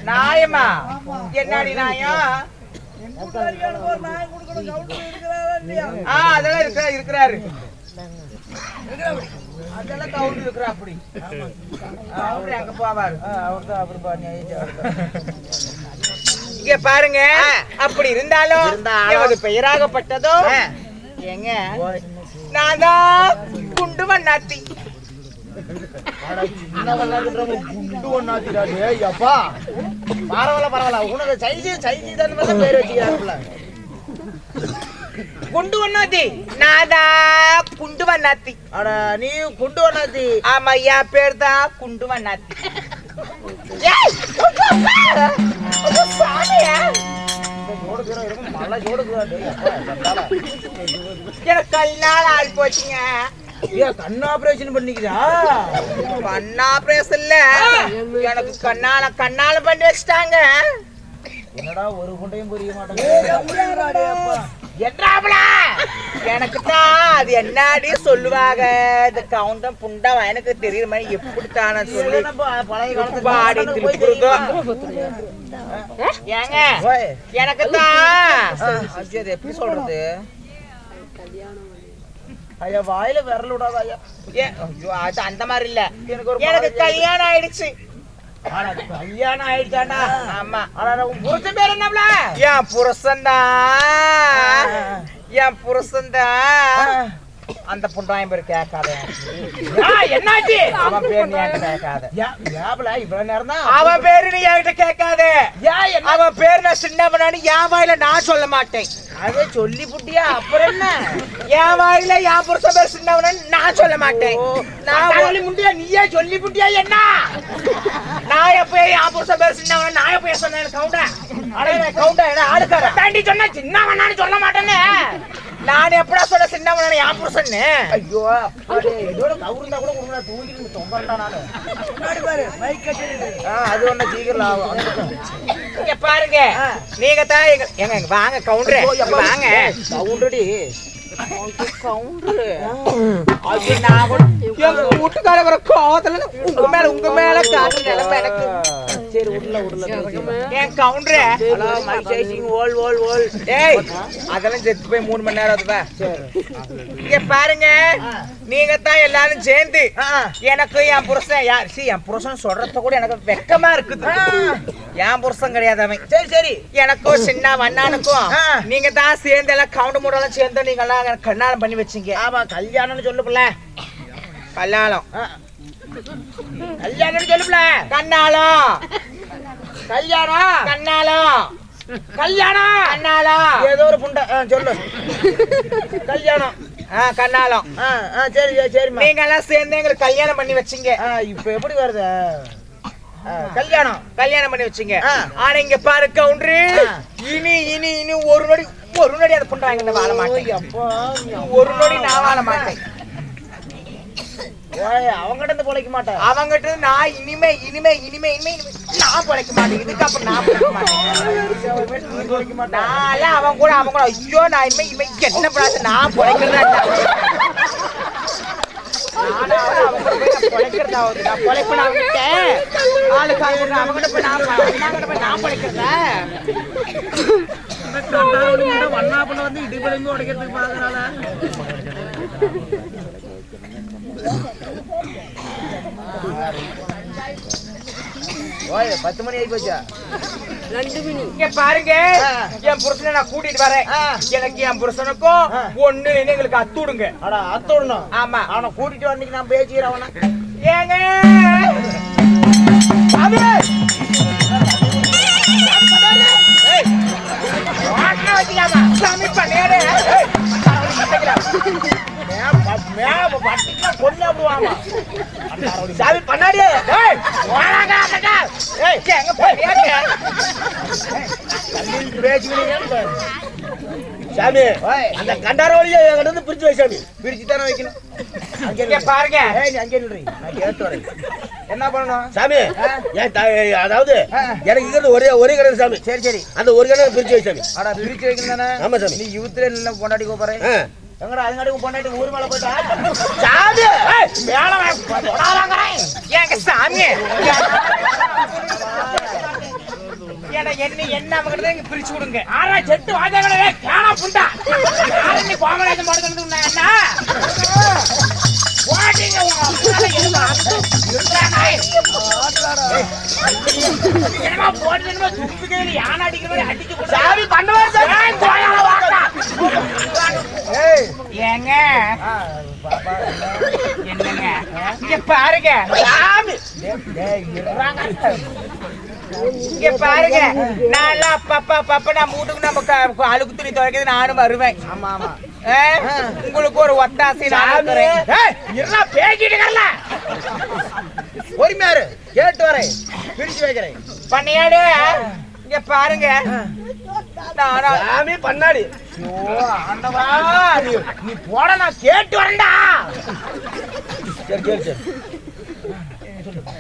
நாயமா என்னடி நாயம்? அதெல்லாம் இருக்கிறாரு. அதெல்லாம் கவுண்டர் இருக்கிறா. அப்படி கவுண்டர் அங்க போவாரு. அவர்தான் அப்படி இங்க பாருங்க, அப்படி இருந்தாலும் எவது பெயராகப்பட்டதோ ஏங்க, நான் தான் குண்டு வண்ணாத்தி. பரவாயில்ல உனக்கு பேர் வச்சுக்கிறாருல. குண்டு வண்ணாத்தி. நான் தான் குண்டு வண்ணாத்தி. ஆனா நீ குண்டு வண்ணாத்தி? ஆமா, என் பேர் தான் குண்டு வண்ணாத்தி. எனக்கு கண்ணால ஆகி போச்சுங்க. கண் ஆபரேஷன் பண்ணிக்கிறா? கண் ஆபரேஷன் இல்ல, எனக்கு கண்ணால பண்ணி வச்சுட்டாங்க. என்னடா ஒரு குண்டையும் புரிய மாட்டேங்குது. எனக்கு தான் அது என்னடி சொல்லுவாங்க, இந்த கவுண்டம் புண்டா எனக்கு தெரியுற மாதிரி எப்படித்தான சொல்லி பாடி ஏங்க எனக்கு தான் எப்படி சொல்றது? ஐயா வாயில விரல் விடாத ஐயா. அது அந்த மாதிரி இல்ல, எனக்கு கல்யாணம் ஆயிடுச்சு. கல்யாணம் ஆயிடுச்சாண்டா? ஆமா. உன் புருஷன் பேர் என்னப்ல? என் புருஷன் தான், என் புருஷன் தான். அந்த புண்டாயம் பேர் கேட்காத. என்னாச்சு? அவன் பேர் நீ என்கிட்ட கேட்காத. இவ்வளவு நேரம் தான் அவன் பேரு நீ என்கிட்ட கேட்காத. அவன் பேர் நான் சின்ன பண்ணான்னு என் வாயில நான் சொல்ல மாட்டேன். அதை சொல்லி புட்டியா? அப்புறம் என்ன? என் வாயில என் புருஷன் பேர் சின்னவனு நான் சொல்ல மாட்டேன். நான் முடியா நீயே சொல்லி புட்டியா? என்ன நான் எப்ப என் புருஷன் பேர் சின்னவனு நான் எப்ப சொன்னேன்? கவுண்டா என்ன ஆளுக்கார தாண்டி சொன்னா சின்னவனான்னு சொல்ல மாட்டேன்னு நான் எப்படா சொல்ல சின்னவனு என் புருஷன்? ஐயோ இதோட கவுருந்தா கூட உங்களுக்கு தூங்கிட்டு தொங்கறேன்டா நானு. அது ஒண்ணு சீக்கிரம் ஆகும். இங்க பாருங்க, நீங்க தான் எங்க வாங்க கவுண்டர் வாங்க. கவுண்டடி கவுண்டரு அது நான் கூட எங்க வீட்டுக்கார கோவத்துல உங்க மேல காட்டு நிலைமை எனக்கு. என் கவுண்டர் ஏய் அதெல்லாம் செத்து போய் 3 மணி நேரம் அதுவா இங்க பாருங்க நீங்க தான் எல்லாரும் சேர்ந்து எனக்கு என் புருஷன் என் புருஷன் சொல்றத கூட எனக்கு வெக்கமா இருக்குது என் புருஷன் கிடையாது அவன் சரி எனக்கும் சின்ன வண்ணானுக்கும் நீங்க தான் சேர்ந்து எல்லாம் கவுண்டர் மூடெல்லாம் சேர்ந்து நீங்க எல்லாம் கல்யாணம் பண்ணி வச்சீங்க ஆமா கல்யாணம்னு சொல்லுப்புல கல்யாணம் சொல்லுப்புல கண்ணாலம் கல்யாணம் கண்ணாலம் கல்யாணம் கண்ணாலம் ஏதோ ஒரு புண்டை சொல்லு கல்யாணம் கண்ணாலம் சரி சரிம்மா நீங்க எல்லாம் சேர்ந்து எங்களுக்கு கல்யாணம் பண்ணி வச்சீங்க இப்ப எப்படி வருது கல்யாணம் பண்ணி வச்சீங்க ஆனா இங்க பாரு கவுண்டரு இனி இனி இனி ஒரு நொடி அதை பண்றாங்க வாழ மாட்டேன் ஒரு நொடி நான் வாழ மாட்டேன் அவங்கிட்ட இருந்து பொழைக்க மாட்டேன் அவங்கிட்ட நான் இனிமே நான் பொழைக்க மாட்டேன் இதுக்கப்புறம் நான் பொழைக்க மாட்டேன் நான் அவன் கூட ஐயோ நான் இனிமே என்ன பண்ணாது நான் பொழைக்கிறதா வந்து இடிபடிந்து உடைக்கிறதுக்கு பாக்குறால 10 மணி ஆகி போச்சா 2 மணி இங்க பாருங்க என் புருஷனை நான் கூட்டிட்டு வரேன் எனக்கு என் புருஷனுக்கும் ஒண்ணு எங்களுக்கு அத்துடுங்க அத்துடணும் ஆமா அவனை கூட்டிட்டு வரணிக்கு நான் பேசிக்கிறேன் அவனை ஏங்க சாமி பண்ணியாடு சாமி பண்ணாடி சாமி அந்த கண்டார வழியா என்கிட்ட பிரிச்சு வை சாமி பிரிச்சு தானே வைக்கணும் அங்க பாருங்க அங்கே நில்றீ நான் கேட்டு வரேன் என்ன பண்ணணும் சாமி அதாவது எனக்கு இங்க ஒரே கடை சாமி சரி அந்த ஒரு கடை பிரிச்சு வை சாமி பிரிச்சு வைக்கணும் தானே ஆமா சாமி நீ யூத்ல இல்ல பொண்டாட்டி கூப்பிடுறேன் எங்கடா அதுங்காட்டி பொண்டாட்டி ஊர் மேல போயிட்டா சாமி ஏங்க சாமி என்ன அவங்கிட்ட இங்க பிரிச்சு விடுங்க ஆனா செட்டு வாஜகனே கேனா புண்டா நீ கோமலேஜ் போடுறது என்ன வாடிங்க என்ன போடுறீங்க துப்பிக்கல யானை அடிக்கிற அடிச்சு சாமி பண்ணுவா சாமி கோயால வாடா ஏங்க என்னங்க இங்க பாருங்க சாமி இங்க பாருங்க நான் அப்பப்ப நான் வீட்டுக்கு நம்ம அழுக்கு துணி துவைக்கிறது நானும் வருவேன் ஆமா ஆமா உங்களுக்கு ஒரு ஒத்தாசை பேசிட்டு பொறுமையாரு கேட்டு வரேன் பிரிச்சு வைக்கிறேன் பண்ணியாடு இங்க பாருங்க சாமி பண்ணாடி நீ போட நான் கேட்டு வரேன்டா சரி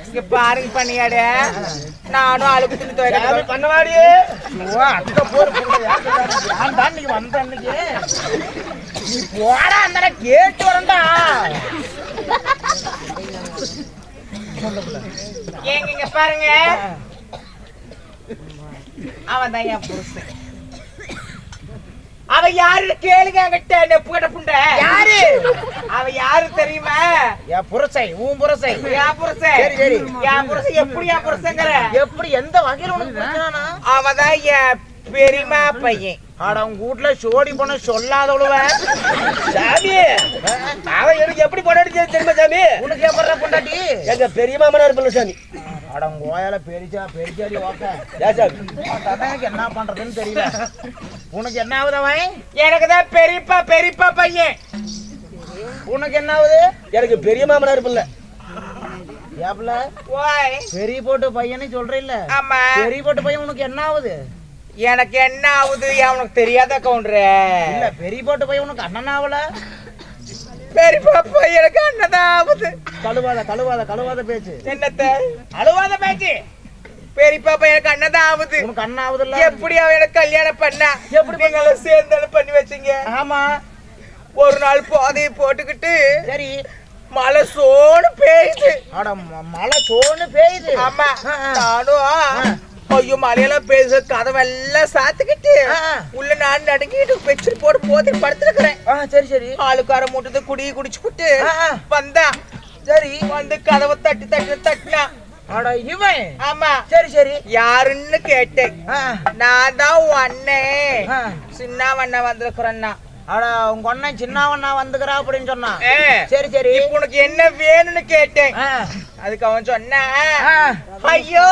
இங்க பாருங்க பண்ணியாடு நானும் அழுக்கு துணி துவைக்கிறேன் பண்ணவாடி அத்த போறா நீ வந்த அன்னைக்கு நீ போடா அந்த கேட்டு வரேன்டா ஏங்க இங்க பாருங்க அவன் தான் என் புருஷன் அவ யாரு கேளுங்க என்கிட்ட நெப்புகட்ட புண்டை யாரு அவ யாரு தெரியுமா என் புருஷை உன் புருஷை என் புருஷன் சரி என் புருஷன் எப்படி என் புருஷங்கிற எப்படி எந்த வகையில உனக்கு பிரச்சனை அவதான் என் பெரியமா பையன் ஆட உங்க வீட்டுல சோடி போன சொல்லாதவளுவ சாமி அவன் எனக்கு எப்படி பொண்டாட்டி தெரியுமா சாமி உனக்கு எப்படா பொண்டாட்டி எங்க பெரிய மாமனா இருப்பல சாமி அட உங்க ஓயால பெரிச்சாடி ஓக்க எனக்கு என்ன பண்றதுன்னு தெரியல உனக்கு என்ன ஆகுது அவன் எனக்குதான் பெரியப்பா பையன் உனக்கு என்ன ஆகுது எனக்கு பெரிய மாமனா இருப்பல ஏப்ல ஓய் பெரிய போட்டு பையனே சொல்ற இல்ல ஆமா பெரிய போட்டு பையன் உனக்கு என்ன ஆகுது எனக்கு என்ன ஆகுது அவனுக்கு தெரியாத கவுண்டர் இல்ல பெரிய போட்டு பையன் உனக்கு அண்ணன் ஆகல பெரியப்பா பையனுக்கு அண்ணதான் ஆகுது கழுவாத பேச்சு என்னத்த அழுவாத பேச்சு பெரியப்பா பையனுக்கு அண்ணதான் ஆகுது உனக்கு அண்ணன் ஆகுதுல்ல எப்படி அவன் எனக்கு கல்யாணம் பண்ணா எப்படி நீங்களும் சேர்ந்தாலும் பண்ணி வச்சீங்க ஆமா ஒரு நாள் போதையை போட்டுக்கிட்டு சரி மழை சோனு பெய்யுது. அட மழை சோன்னு பெய்யுது. ஆமா நானும் ஐயோ மழையெல்லாம் பெய்யுது கதவெல்லாம் சாத்துக்கிட்டு உள்ள நான் நடுங்கிட்டு பெட்ஷீட் போட்டு போத்தி படுத்துருக்கிறேன். சரி சரி. ஆளுக்கார மூட்டது குடிச்சுக்கிட்டு வந்தா. சரி. வந்து கதவை தட்டினா. அட இவன். ஆமா. சரி சரி. யாருன்னு கேட்டேன். நான் தான் உன் அண்ணன் சின்னவண்ணா வந்திருக்கிறேன்னா. அட உங்க அண்ணன் சின்னவண்ணா வந்துக்கிறா அப்படின்னு சொன்னா. சரி சரி. இப்ப உனக்கு என்ன வேணும்னு கேட்டேன். அதுக்கு அவன் சொன்னா ஐயோ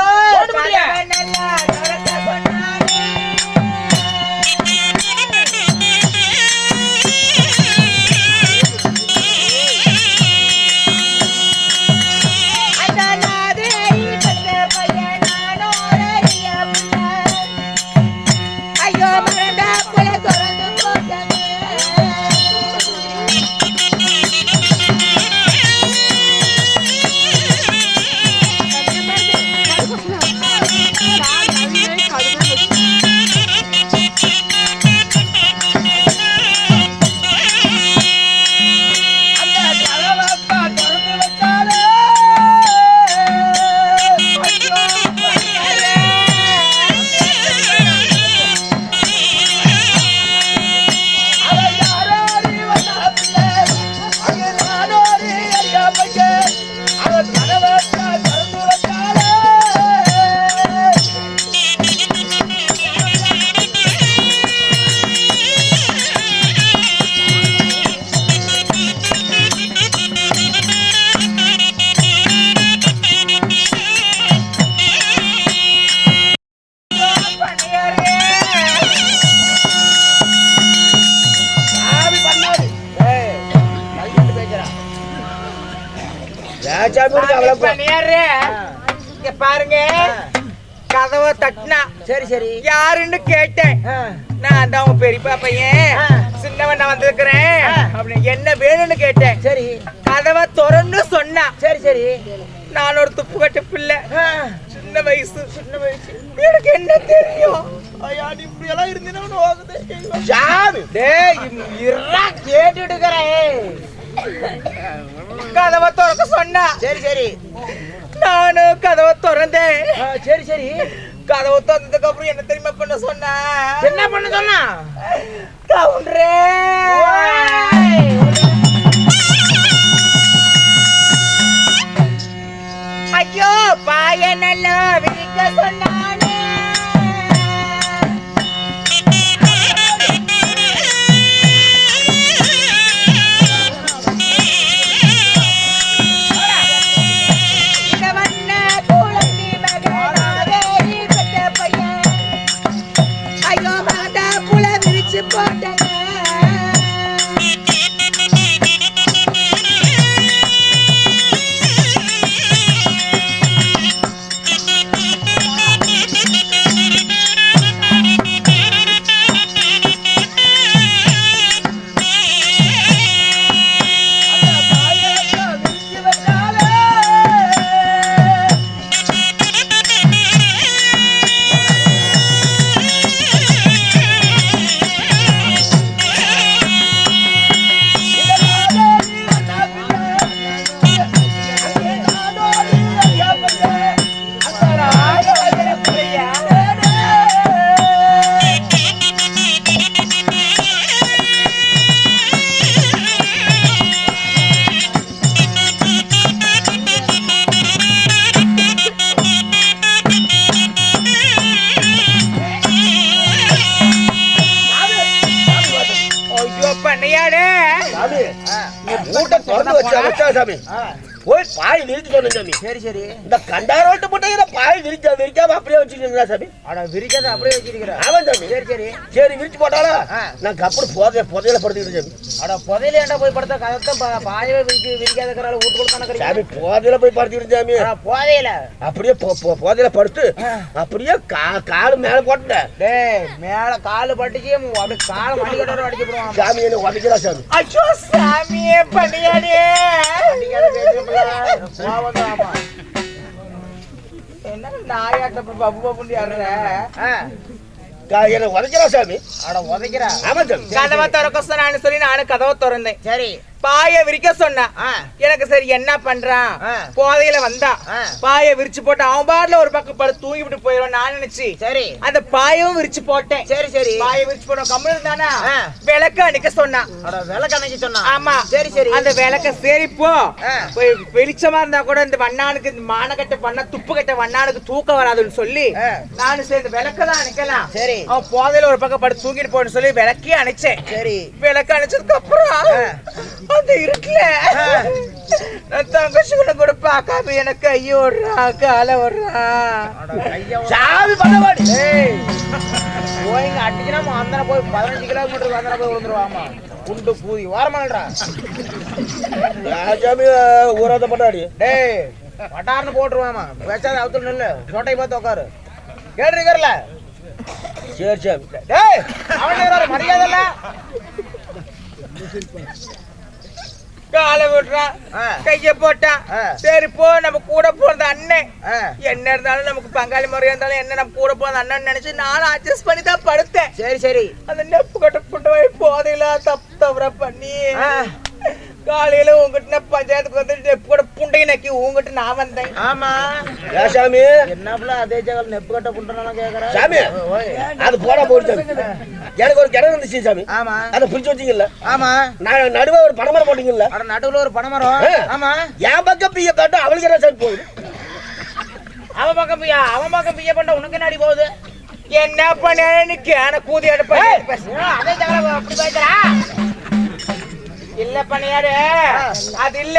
பாருங்க கதவை தட்டினா. சரி சரி. யாருன்னு கேட்டேன். நான் தான் உன் பெரியப்பா பையன் சின்னவன் நான் வந்திருக்கிறேன் அப்படின்னு என்ன வேணும்னு கேட்டேன். சரி. கதவை திறன்னு சொன்னா. சரி சரி. நான் ஒரு துப்பு கட்ட பிள்ளை. சின்ன வயசு எனக்கு என்ன தெரியும். இப்படி எல்லாம் இருந்தீங்கன்னா கதவை திறக்க சொன்னா. சரி சரி. நானும் கதவை திறந்தேன். சரி சரி. கதவை திறந்ததுக்கு அப்புறம் என்ன தெரியுமா பண்ண சொன்னா? என்ன பண்ண சொன்னா? கவுண்டரே ஐயோ பாய நல்லா விரிக்க சொன்னானே. போய் பாய் விரிச்சு சொன்னேன் சாமி. சரி சரி. இந்த கண்டாரோட்டு போட்டு பாய் விரிக்காம அப்படியே வச்சிருக்கீங்களா சாமி? அட விரிக்காத அப்படியே வச்சிருக்கிறேன். ஆமாம் சாமி. சரி சரி. சரி விரிச்சு போட்டாலும் நான் அப்புறம் புதையில படுத்துக்கிட்டு சாமி. அட புதையில ஏன்டா போய் படுத்தா கதத்தான் பாயவே விரிக்காதக்கிறால வீட்டுக்குள்ள தானே சாமி. புதையில போய் படுத்துக்கிட்டு சாமி. புதையில அப்படியே புதையில படுத்து அப்படியே காலு மேல போட்டேன். டேய் மேல காலு பட்டுச்சு அப்படியே கால மணிக்கட்டோட அடிச்சு போடுவான் சாமி. என்ன உடைக்கிறா சாமி. ஐயோ சாமியே பண்ணியாடே. என்ன நாயாட்ட பப்பு பப்புன்னு யாருற என்ன உதைக்கிறா சாமி. அட உதைக்கிறா. ஆமா சாமி. கதவை திறக்க சொன்னான்னு சொல்லி நானும் கதவை திறந்தேன். சரி. பாய விரிக்க சொன்னா எனக்கு சரி என்ன பண்றான் போதையில வந்தா பாய விரிச்சு போட்டு அவன் பாட்டுல ஒரு பக்கம் படுத்து தூங்கி விட்டு போயிடுவான் நான் நினைச்சு சரி அந்த பாயவும் விரிச்சு போட்டேன். சரி சரி பாய விரிச்சு போட கம்மல் இருந்தானா விளக்க அணைக்க சொன்னா. விளக்கு அணைக்க சொன்னா ஆமா சரி சரி அந்த விளக்க சரி போ போய் வெளிச்சமா இருந்தா கூட இந்த வண்ணானுக்கு இந்த மானக்கட்ட பண்ண துப்பு கட்ட வண்ணானுக்கு தூக்கம் வராதுன்னு சொல்லி நானு சேர்ந்து விளக்கதான் அணைக்கலாம். சரி அவன் போதையில ஒரு பக்கம் படுத்து தூங்கிட்டு போன்னு சொல்லி விளக்கே அணைச்சேன். சரி விளக்கு அணைச்சதுக்கு அப்புறம் அந்த இருட்டுல தங்கச்சிகளை கூட பார்க்காம எனக்கு கைய ஓடுறா கால ஓடுறா சாமி பண்ணவாடி போய்ங்க அடிச்சுனா அந்தன போய் 15 கிலோமீட்டருக்கு அந்தன போய் விழுந்துருவாமா குண்டு பூதி வாரமாடா சாமி ஊராத பண்ணாடி டேய் பட்டார்னு போட்டுருவாமா பேசாத அவுத்துல நில்லு சொட்டை பார்த்து உட்காரு கேட்டுருக்கல சரி சாமி டேய் அவன் மரியாதை காலை விடுறான் கைய போட்டான். சரி போ நம்ம கூட போறது அண்ணன் என்ன இருந்தாலும் நமக்கு பங்காளி முறையா இருந்தாலும் என்ன நம்ம கூட போறது அண்ணன் நினைச்சு நானும் அட்ஜஸ்ட் பண்ணி தான் படுத்தேன். சரி சரி அந்த நெப்பு கட்ட புட்டு போதையில தப்பு தவற பண்ணி காலையில உங்ககிட்ட பஞ்சாயத்துக்கு வந்து நெப்பு கூட புண்டையை நக்கி உங்ககிட்ட நான் வந்தேன். ஆமா சாமி என்னப்புல அதே ஜகல் நெப்பு கட்ட புண்டனா கேக்குறேன் சாமி அது போடா போடு சாமி எனக்கு ஒரு கிணறு இருந்துச்சு சாமி. ஆமா அதை பிடிச்சு வச்சீங்கல்ல. ஆமா நான் நடுவே ஒரு பனைமரம் போட்டீங்கல்ல. நடுவுல ஒரு பனைமரம். ஆமா என் பக்கம் பிய காட்ட அவளுக்கு என்ன சாமி போகுது. அவன் பக்கம் பிய பண்ண உனக்கு என்ன அடி போகுது. என்ன பண்ண கேன கூதி எடுப்ப அதே ஜகல அப்படி பேசுறா இல்ல பண்ணியாரு அது இல்ல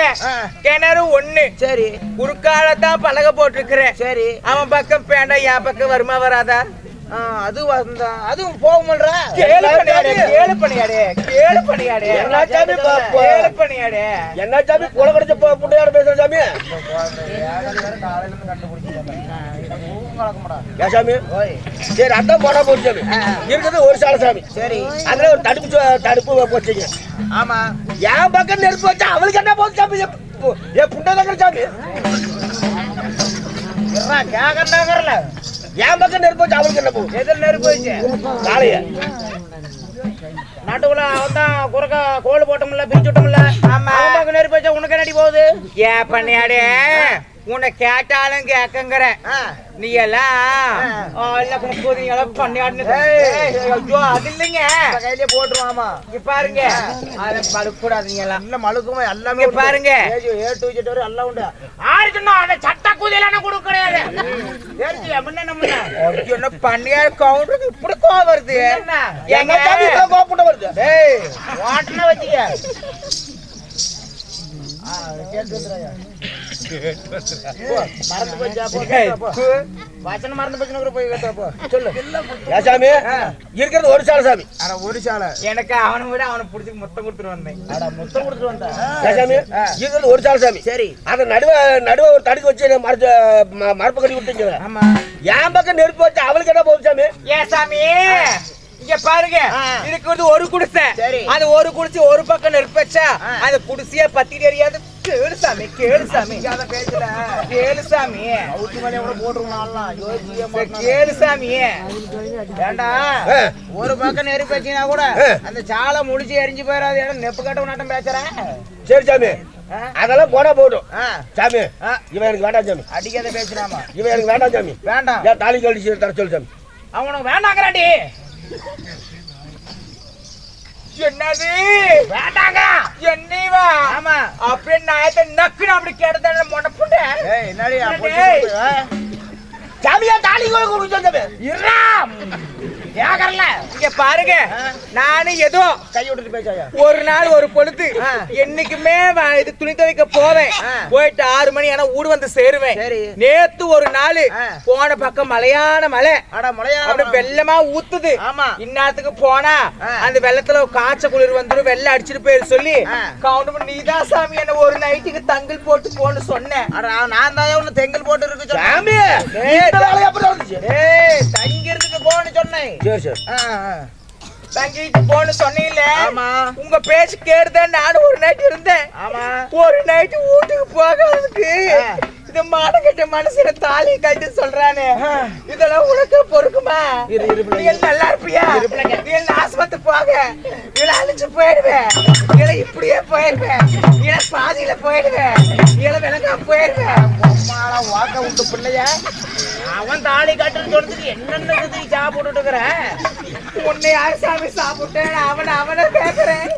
கிணறு ஒண்ணு. சரி குறுக்காலதான் பலகை போட்டிருக்கிறேன். சரி அவன் பக்கம் பேண்டா என் பக்கம் வருமா வராதா. அது அதுவும் போகும்ன்ற கேளு பண்ணியாடு கேளு பண்ணியாடு கேளு பண்ணியாடு என்ன சாமி கேளு பண்ணியாடு என்ன சாமி கொலை கடிச்ச புண்டையாட பேசுற சாமி. சாமி சரி அதான் போனா போச்சு சாமி. இருக்கிறது ஒரு சாலை சாமி. சரி அதுல ஒரு தடுப்பு போச்சுங்க. ஆமா என் பக்கம் நெருப்பு வச்சா அவளுக்கு என்ன போகுது சாமி. என் புண்டை தக்கிற சாமி கேக்கறல என் பக்கம் நெருப்பு வச்சா அவளுக்கு என்ன போகுது. எதில் நெருப்பு வச்சு காலைய நடுவுல அவன் தான் குறுக்க கோல் போட்டோம்ல பிரிச்சு விட்டோம்ல. ஆமா அவன் பக்கம் நெருப்பு வச்சா உனக்கு என்ன அடி போகுது. ஏன் பண்ணியாடு உன்னை கேட்டாலும் கேட்கங்கிற நீ எல்லாம் பண்ணியாடு. அது இல்லைங்க கையிலே போட்டுருவாமா. இங்க பாருங்க அதை பழுக்க கூடாதுங்க எல்லாம் இல்ல மழுக்குமா எல்லாமே பாருங்க ஏட்டு வச்சுட்டு வரை எல்லாம் உண்டு. ஆறுச்சுன்னா அந்த சட்ட கூதியெல்லாம் கொடுக்க கிடையாது. என்ன பண்ணியாடு கவுண்டருக்கு இப்படி கோவம் வருது. எங்க சாமி கோப்புண்ட வருது. வாட்டனா வச்சுக்க மறந்து போச்சா வச்சன மறந்து போச்சு போய் கேட்டப்போ சொல்லு. சாமி இருக்கிறது ஒரு சாலை சாமி. அட ஒரு சாலை எனக்கு அவனை விட அவனை புடிச்சு மொத்தம் கொடுத்துட்டு வந்தேன். அட மொத்தம் கொடுத்துட்டு வந்தேன் சாமி இருக்கிறது ஒரு சாலை சாமி. சரி அத நடுவே ஒரு தடுக்கு வச்சு மரப்பு கட்டி விட்டுங்க. ஆமா என் பக்கம் நெருப்பு வச்சு அவளுக்கு என்ன போகுது சாமி. ஏன் சாமி இங்க பாருங்க இருக்கிறது ஒரு குடிசை. சரி அது ஒரு குடிசை ஒரு பக்கம் நெருப்பச்சா அந்த குடிசைய பத்தி தெரியாது. கேளு சாமி கேளு சாமி பேசல கேளு சாமி ஊத்து மேலே கூட போட்டுருவோம். கேளு சாமி ஏண்டா ஒரு பக்கம் நெருப்பு வச்சீங்கன்னா கூட அந்த சாலை முடிச்சு எரிஞ்சு போயிடாது. ஏன்னா நெப்பு கட்ட நாட்டம் பேசுறேன். சரி சாமி அதெல்லாம் போனா போடும் சாமி. இவன் எனக்கு வேண்டாம் சாமி. அடிக்காத பேசுறாமா. இவன் எனக்கு வேண்டாம் சாமி. வேண்டாம் ஏன் தாலி கழிச்சு தர சொல்லு சாமி. அவனுக்கு வேண்டாங்கிறாண்டி. என்னது வேண்டாங்க என்னவா. ஆமா அப்படியே நாயத்தை நக்குன்னு அப்படி கேட்டத மொடப்புட்ட. ஏய் என்னடி சாமியா தாலி கொடுக்க சொல்லு. இருடா கேக்கறல இங்க பாருங்க நானு ஏதோ கை விட்டுட்டு பேசாயா. ஒரு நாள் ஒரு பொழுது என்னைக்குமே இது துணி துவைக்க போவேன். போயிட்டு 6 மணி ஆனா ஊடு வந்து சேருவேன். நேத்து ஒரு நாள் போன பக்கம் மலையான மலை. அட மலையான அப்படி வெள்ளமா ஊத்துது. ஆமா இந்நேரத்துக்கு போனா அந்த வெள்ளத்துல காய்ச்ச குளிர் வந்துடும் வெள்ளம் அடிச்சிட்டு போயிரு சொல்லி கவுண்ட் நீதான் சாமி என்ன ஒரு நைட்டுக்கு தங்கல் போட்டு போன்னு சொன்னேன். நான் தான் ஒண்ணு தெங்கல் போட்டு இருக்கு சாமி. தங்கிறதுக்கு போன்னு சொன்னேன். சரி சரி தங்கிட்டு போன்னு சொன்னீங்களே. ஆமா உங்க பேச்சு கேட்டுதான் நானும் ஒரு நைட் இருந்தேன். ஆமா ஒரு நைட்டு வீட்டுக்கு போகாததுக்கு இந்த மானகட்ட மனசுல தாலி கட்டி சொல்றானே இதெல்லாம் உனக்கு பொறுக்குமா? நீ நல்லா இருப்பியா? நீ ஆஸ்பத்திரி போக இல்ல அழிச்சு போயிடுவேன், இல்ல இப்படியே போயிடுவேன், இல்ல பாதியில போயிடுவேன், இல்ல விளங்காம போயிடுவேன். வாக்க விட்டு பிள்ளைய அவன் தாலி கட்டுன்னு சொல்றதுக்கு என்னென்ன சாப்பிட்டு இருக்கிற? உன்னை யாரு சாமி சாப்பிட்டேன்? அவனை கேக்குறேன்.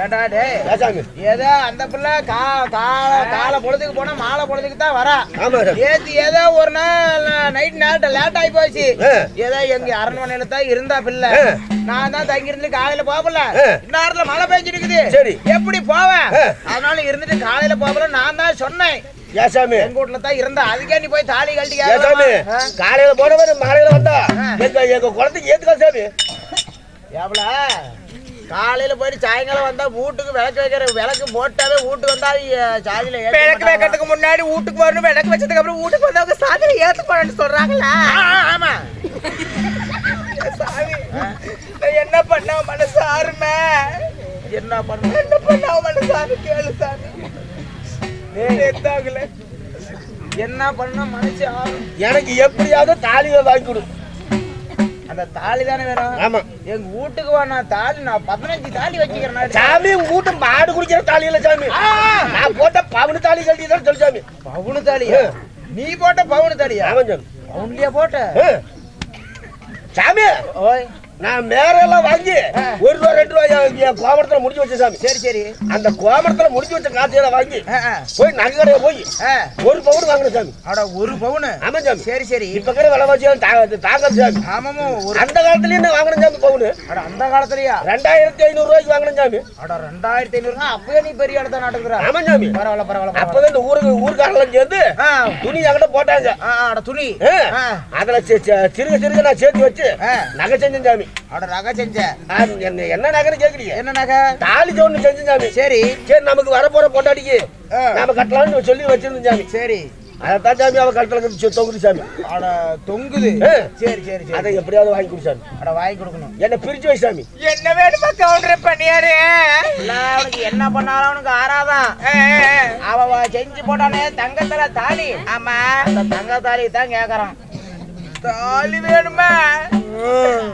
ஏடா டேய் ராசாமி ஏதோ அந்த பிள்ளை காலை பொழுதுக்கு போனா மாலை பொழுதுக்கு தான் வரா. ஆமா சாமி. ஏத்தி ஏதோ ஒரு நாள் நைட் லேட் ஆகி போச்சு. ஏதோ எங்க அரண்மனையில தான் இருந்தா பிள்ளை. நான் தான் தங்கி இருந்து காலையில போகல. இந்நேரத்துல மழை பெஞ்சிட்டு இருக்குது. சரி. எப்படி போவேன்? அதனால இருந்துட்டு காலையில போகல. நான் தான் சொன்னேன் ஏசாமி எங்க வீட்டுல தான் இருந்தா. அதுக்கே நீ போய் தாலி ஏசாமி கழட்டி காலையில போனவரு மாலையில வந்தா எங்க குளத்துக்கு ஏத்துக்கா சாமி. எவ்வளோ காலையில போயிட்டு சாயங்காலம் வந்தா வீட்டுக்கு விளக்கு வைக்கிற விளக்கு போட்டாவே வீட்டுக்கு வந்தா சாதியில விளக்கு வைக்கிறதுக்கு முன்னாடி வீட்டுக்கு வரணும், விளக்கு வச்சதுக்கு அப்புறம் வீட்டுக்கு வந்தவங்க சாதியில ஏத்து போறேன்னு சொல்றாங்களா? ஆமா சாமி நான் என்ன பண்ண மனசாருமே? என்ன பண்ண என்ன பண்ண மனசாரு கேளு சாமி. எத்தாகல என்ன பண்ண மனுச்சு எனக்கு எப்படியாவது தாலியை வாங்கி கொடு. அந்த தாலி தானே வேணும். ஆமா எங்க வீட்டுக்கு வா, நான் தாலி நான் 15 தாலி வச்சுக்கிறேன். சாமி உங்க வீட்டு மாடு குடிக்கிற தாலி இல்ல சாமி. நான் போட்ட பவுனு தாலி கட்டி தான் சொல்லு சாமி. பவுனு தாலியா? நீ போட்ட பவுனு தாலியா? ஆமா சாமி. பவுன்லயா போட்ட? சாமி ஓய் நான் மேரெல்லாம் வாங்கி ஒரு ரூபா 2 ரூபாய் என் கோமரத்துல முடிச்சு வச்சேன் சாமி. சரி சரி. அந்த கோமரத்துல முடிச்சு வச்ச காசையெல்லாம் வாங்கி போய் நகை கடையில போய் ஒரு பவுன் வாங்கினேன் சாமி. அட ஒரு பவுனு? ஆமா சாமி. சரி சரி. இப்ப கூட விலைவாசி தாங்க சாமி. ஆமாமோ அந்த காலத்துலயே நான் வாங்கினேன் சாமி பவுனு. அட அந்த காலத்துலயா? 2500 ரூபாய்க்கு வாங்கினேன் சாமி. அட 2500 அப்பவே நீ பெரிய இடத்த நாட்டுக்குற. ஆமா சாமி. பரவாயில்ல பரவாயில்ல. அப்பதான் இந்த ஊருக்காரெல்லாம் சேர்ந்து துணி என்கிட்ட போட்டாங்க. அட துணி அதுல சிறுக நான் சேர்த்து வச்சு நகை செஞ்சேன் சாமி. அட நகை செஞ்ச? என்ன நகைன்னு கேக்குறீங்க? என்ன நகை? தாலி ஒண்ணு செஞ்சேன் சாமி. சரி சரி நமக்கு வரப்போற பொண்டாட்டிக்கு நாம கட்டலாம்னு சொல்லி வச்சிருந்தேன் சாமி. சரி. அதான் சாமி அவ கட்டல தொங்குது சாமி. அட தொங்குது? சரி சரி சரி. அதை எப்படியாவது வாங்கி கொடு சாமி. அட வாங்கி கொடுக்கணும். என்ன பிரிச்சு வை சாமி. என்ன வேணுமா கவுண்டர் பண்ணியாரு? அவனுக்கு என்ன பண்ணாலும் அவனுக்கு ஆறாதான். அவ செஞ்சு போட்டானே தங்கத்துல தாலி. ஆமா அந்த தங்க தாலி தான் கேக்குறான். தாலி வேணுமா?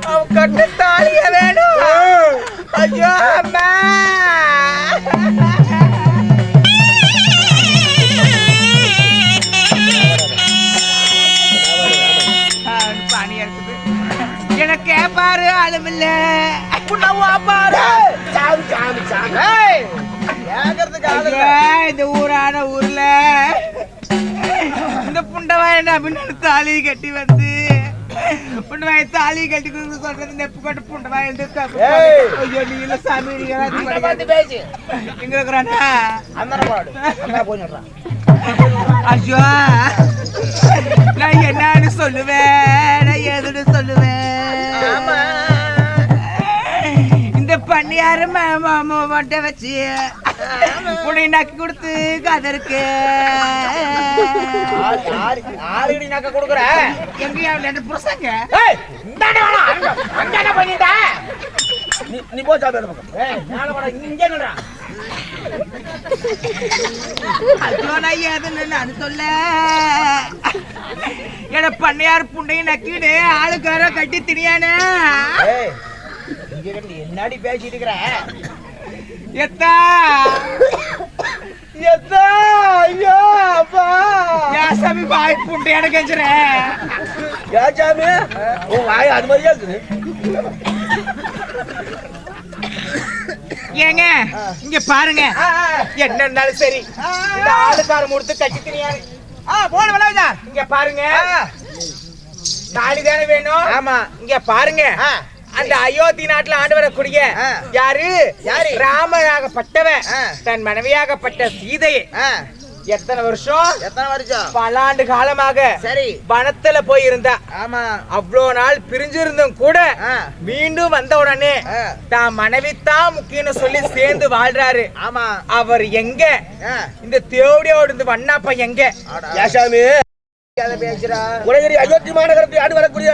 அவ கட்ட தாலிய வேணும். ஐயோ அம்மா பானி இருக்குது. எனக்கு கேப்பாரு ஆளுமில்ல. சாமி சாமி சாமி. கேக்குறதுக்கு ஆளு இல்ல. இந்த ஊரான ஊர்ல இந்த புண்டவாயன் அப்படின்னு தாலி கட்டி வந்து புண்டவாய தாலி கட்டி கொடுத்து சொல்றது நெப்பு கட்டு புண்டவாயன். ஐயோ நீ இல்ல சாமி, நீங்க பார்த்து பேசு. எங்க இருக்கிறானா? அந்த பாடு அந்த போய் சொல்றான். ஐயோ நான் என்னன்னு சொல்லுவேன், நான் எதுன்னு சொல்லுவேன். இந்த பண்ணியாரு மட்டை வச்சு உன்னை நக்கி கொடுத்து கதை இருக்கு. ஆளுடி நக்க கொடுக்குற எங்க புருஷங்க பண்ணிட்டா நீ போ சாமி. அந்த பக்கம் இங்க என்னடா? ஐயோ நான் எதுன்னு நான் சொல்ல. என பண்ணையார் புண்டையும் நக்கிடு ஆளுக்கார கட்டி திணியானே. என்னடி பேசிட்டு இருக்கிற? எத்தா எத்தா ஐயோ அப்பா ஏன் சாமி வாய் புண்டையான கெஞ்சுறேன்? ஏன் சாமி உன் வாய் அது மாதிரியா இருக்குது? ஏங்க இங்க பாருங்க, என்ன இருந்தாலும் சரி இந்த ஆளுக்கார முடித்து கட்டி திணியானே. போன விளையாடா. இங்க பாருங்க தாலி தானே வேணும். ஆமா. இங்க பாருங்க அந்த அயோத்தி நாட்டுல ஆண்டு வரக்கூடிய யாரு யாரு? ராமராகப்பட்டவன் தன் மனைவியாகப்பட்ட சீதையை எத்தனை வருஷம் பல ஆண்டு காலமாக சரி வனத்துல போய் இருந்தா. ஆமா. அவ்வளோ நாள் பிரிஞ்சிருந்தும் கூட மீண்டும் வந்த உடனே தான் மனைவி தான் முக்கியம்னு சொல்லி சேர்ந்து வாழ்றாரு. ஆமா. அவர் எங்க? இந்த தேவடியோடு வண்ணாப்ப எங்க? ஏன் சாமி பேசுறா உலகிரி அயோத்தி மாநகரத்தை ஆண்டு வரக்கூடிய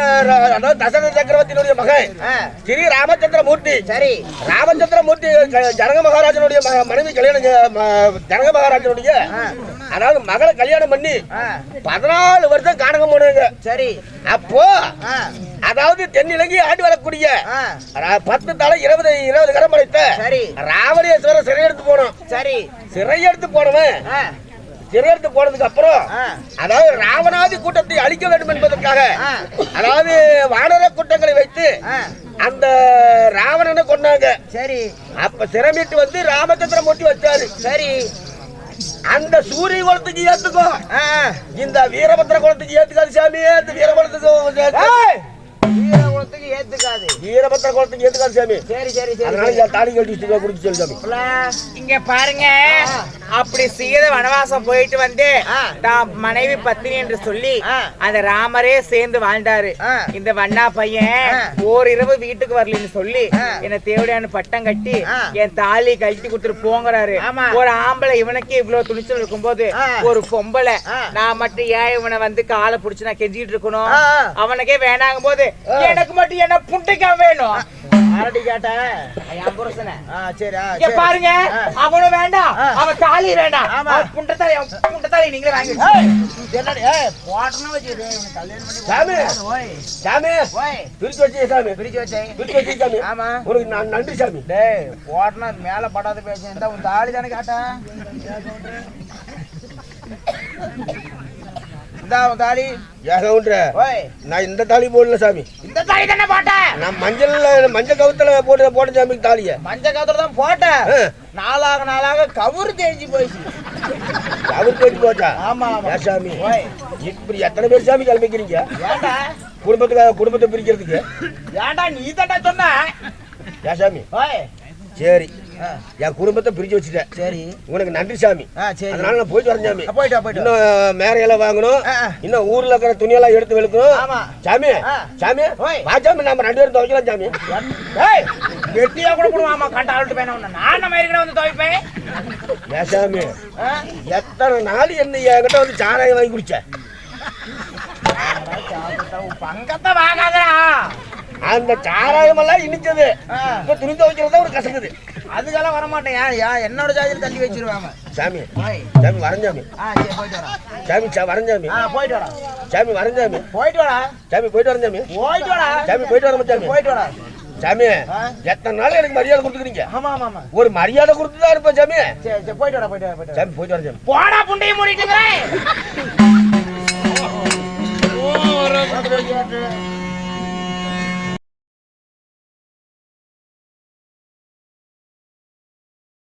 அதாவது தசரத சக்கரவர்த்தியினுடைய மகன் ஸ்ரீ ராமச்சந்திர மூர்த்தி. சரி, ராமச்சந்திர மூர்த்தி ஜனக மகாராஜனுடைய மனைவி கல்யாணம் ஜனக மகாராஜனுடைய அதாவது மகளை கல்யாணம் பண்ணி 14 வருஷம் காணகம் போனாங்க. சரி, அப்போ அதாவது தென்னிலங்கை ஆண்டு வரக்கூடிய 10 தலை 20 கரம் படைத்த சரி ராவணேஸ்வரர் சிறை எடுத்து போனோம். சரி, சிறை எடுத்து போனவன் சிறை எடுத்து போனதுக்கு அப்புறம் அதாவது ராவணாதி கூட்டத்தை அழிக்க வேண்டும் என்பதற்காக அதாவது வானர கூட்டங்களை வைத்து அந்த ராவணனை கொண்டாங்க. சரி, அப்ப சிறைமிட்டு வந்து ராமச்சந்திர மூர்த்தி வச்சாரு. சரி, அந்த சூரிய குலத்துக்கு ஏத்துக்கோ, இந்த வீரபத்திர குலத்துக்கு ஏத்துக்காது சாமி. அந்த வீரகுலத்துக்கு ஏத்துக்காது, வீரபத்திர குலத்துக்கு ஏத்துக்காது சாமி. சரி சரி சரி, அதனால தாலி கட்டி கொடுத்து சொல்லு சாமி. இங்க பாருங்க, அப்படி சீத வனவாசம் போயிட்டு வந்து தான் மனைவி பத்தினி என்று சொல்லி அந்த ராமரே சேர்ந்து வாழ்ந்தாரு. இந்த வண்ணா பையன் ஓரிரவு வீட்டுக்கு வரலன்னு சொல்லி என்ன தேவடியான பட்டம் கட்டி என் தாலி கழட்டி கொடுத்துட்டு போங்கிறாரு. ஒரு ஆம்பளை இவனுக்கு இவ்வளவு துணிச்சல் இருக்கும் போது ஒரு பொம்பளை நான் மட்டும் ஏன் இவனை வந்து காலை புடிச்சு நான் கெஞ்சிட்டு இருக்கணும்? அவனுக்கே வேணாங்கும் போது எனக்கு மட்டும் என்ன புண்டைக்கா வேணும்? ஆரடி கேட்ட என் புருஷனை சரி இங்க பாருங்க, அவனும் வேண்டாம், அவன் தாலி வேண்டாம், புண்டத்தாலி நீங்களே வாங்கி என்னடி போட்டணும் வச்சுது கல்யாணம் பண்ணி சாமி சாமி ஓய் பிரிச்சு வச்சு சாமி, பிரிச்சு வச்சேன். பிரிச்சு வச்சு சாமி. ஆமா, உனக்கு நான் நன்றி சாமி. டேய் போட்டனா மேல படாத பேசுறேன். இந்த உன் தாலி தானே கேட்டா? இந்த உன் தாலி ஏகவுன்ற ஓய் நான் இந்த தாலி போடல சாமி. இந்த தாலி தானே போட்ட? நான் மஞ்சள் கவுத்துல போட்ட சாமி தாலிய. மஞ்ச காத்துல தான் போட்ட. நாளாக கவுரு தேஞ்சி போயிடுச்சு. கவுரு தேஞ்சி போச்சா? ஆமா ஆமா சாமி. ஓய் இப்படி எத்தனை பேர் சாமி கிளம்பிக்கிறீங்க ஏண்டா குடும்பத்தை பிரிக்கிறதுக்கு? ஏண்டா நீ தட்டா சொன்ன? ஏன் சாமி? ஓய் சரி, என் குடும்பத்தை பிரிச்சு வச்சுட்டேன். சரி, உனக்கு நன்றி சாமி. சரி, அதனால நான் போயிட்டு வரேன் சாமி. போயிட்டு இன்னும் மேரையெல்லாம் வாங்கணும், இன்னும் ஊர்ல இருக்கிற துணியெல்லாம் எடுத்து வெளுக்கணும். ஆமா சாமி சாமி வா சாமி, நம்ம 2 பேரும் துவைக்கலாம் சாமி. ஏய் வெட்டியா கூட போடுவாமா கண்ட ஆள்ட்டு பேன நான் நம்ம இருக்கற வந்து துவைப்பேன். ஏன் சாமி எத்தனை நாள் என்ன என்கிட்ட வந்து சாராயம் வாங்கி குடிச்ச? பங்கத்தை வாங்காதடா. அந்த சாராயம் எல்லாம் இனிச்சது. இப்ப துணி துவைக்கிறதா ஒரு கசக்குது. அதுக்கெல்லாம் வர மாட்டேன். என்னோட ஜாதியில தள்ளி வச்சிருவாங்க. சாமி சாமி வரேன் சாமி. சரி போயிட்டு வரேன். சாமி வரேன் சாமி. போயிட்டு வரேன். சாமி வரேன் சாமி. போயிட்டு வரா. சாமி போயிட்டு வரேன் சாமி. போயிட்டு வரா. சாமி போயிட்டு வரேன் சாமி. போயிட்டு வரா. சாமி எத்தனை நாள் எனக்கு மரியாதை கொடுத்துக்கிறீங்க? ஆமா ஆமா ஆமா, ஒரு மரியாதை கொடுத்துதான் இருப்பேன் சாமி. சரி போயிட்டு வரா. போயிட்டு வரா. சாமி போயிட்டு வரேன் சாமி. போடா புண்டையை மூடிட்டு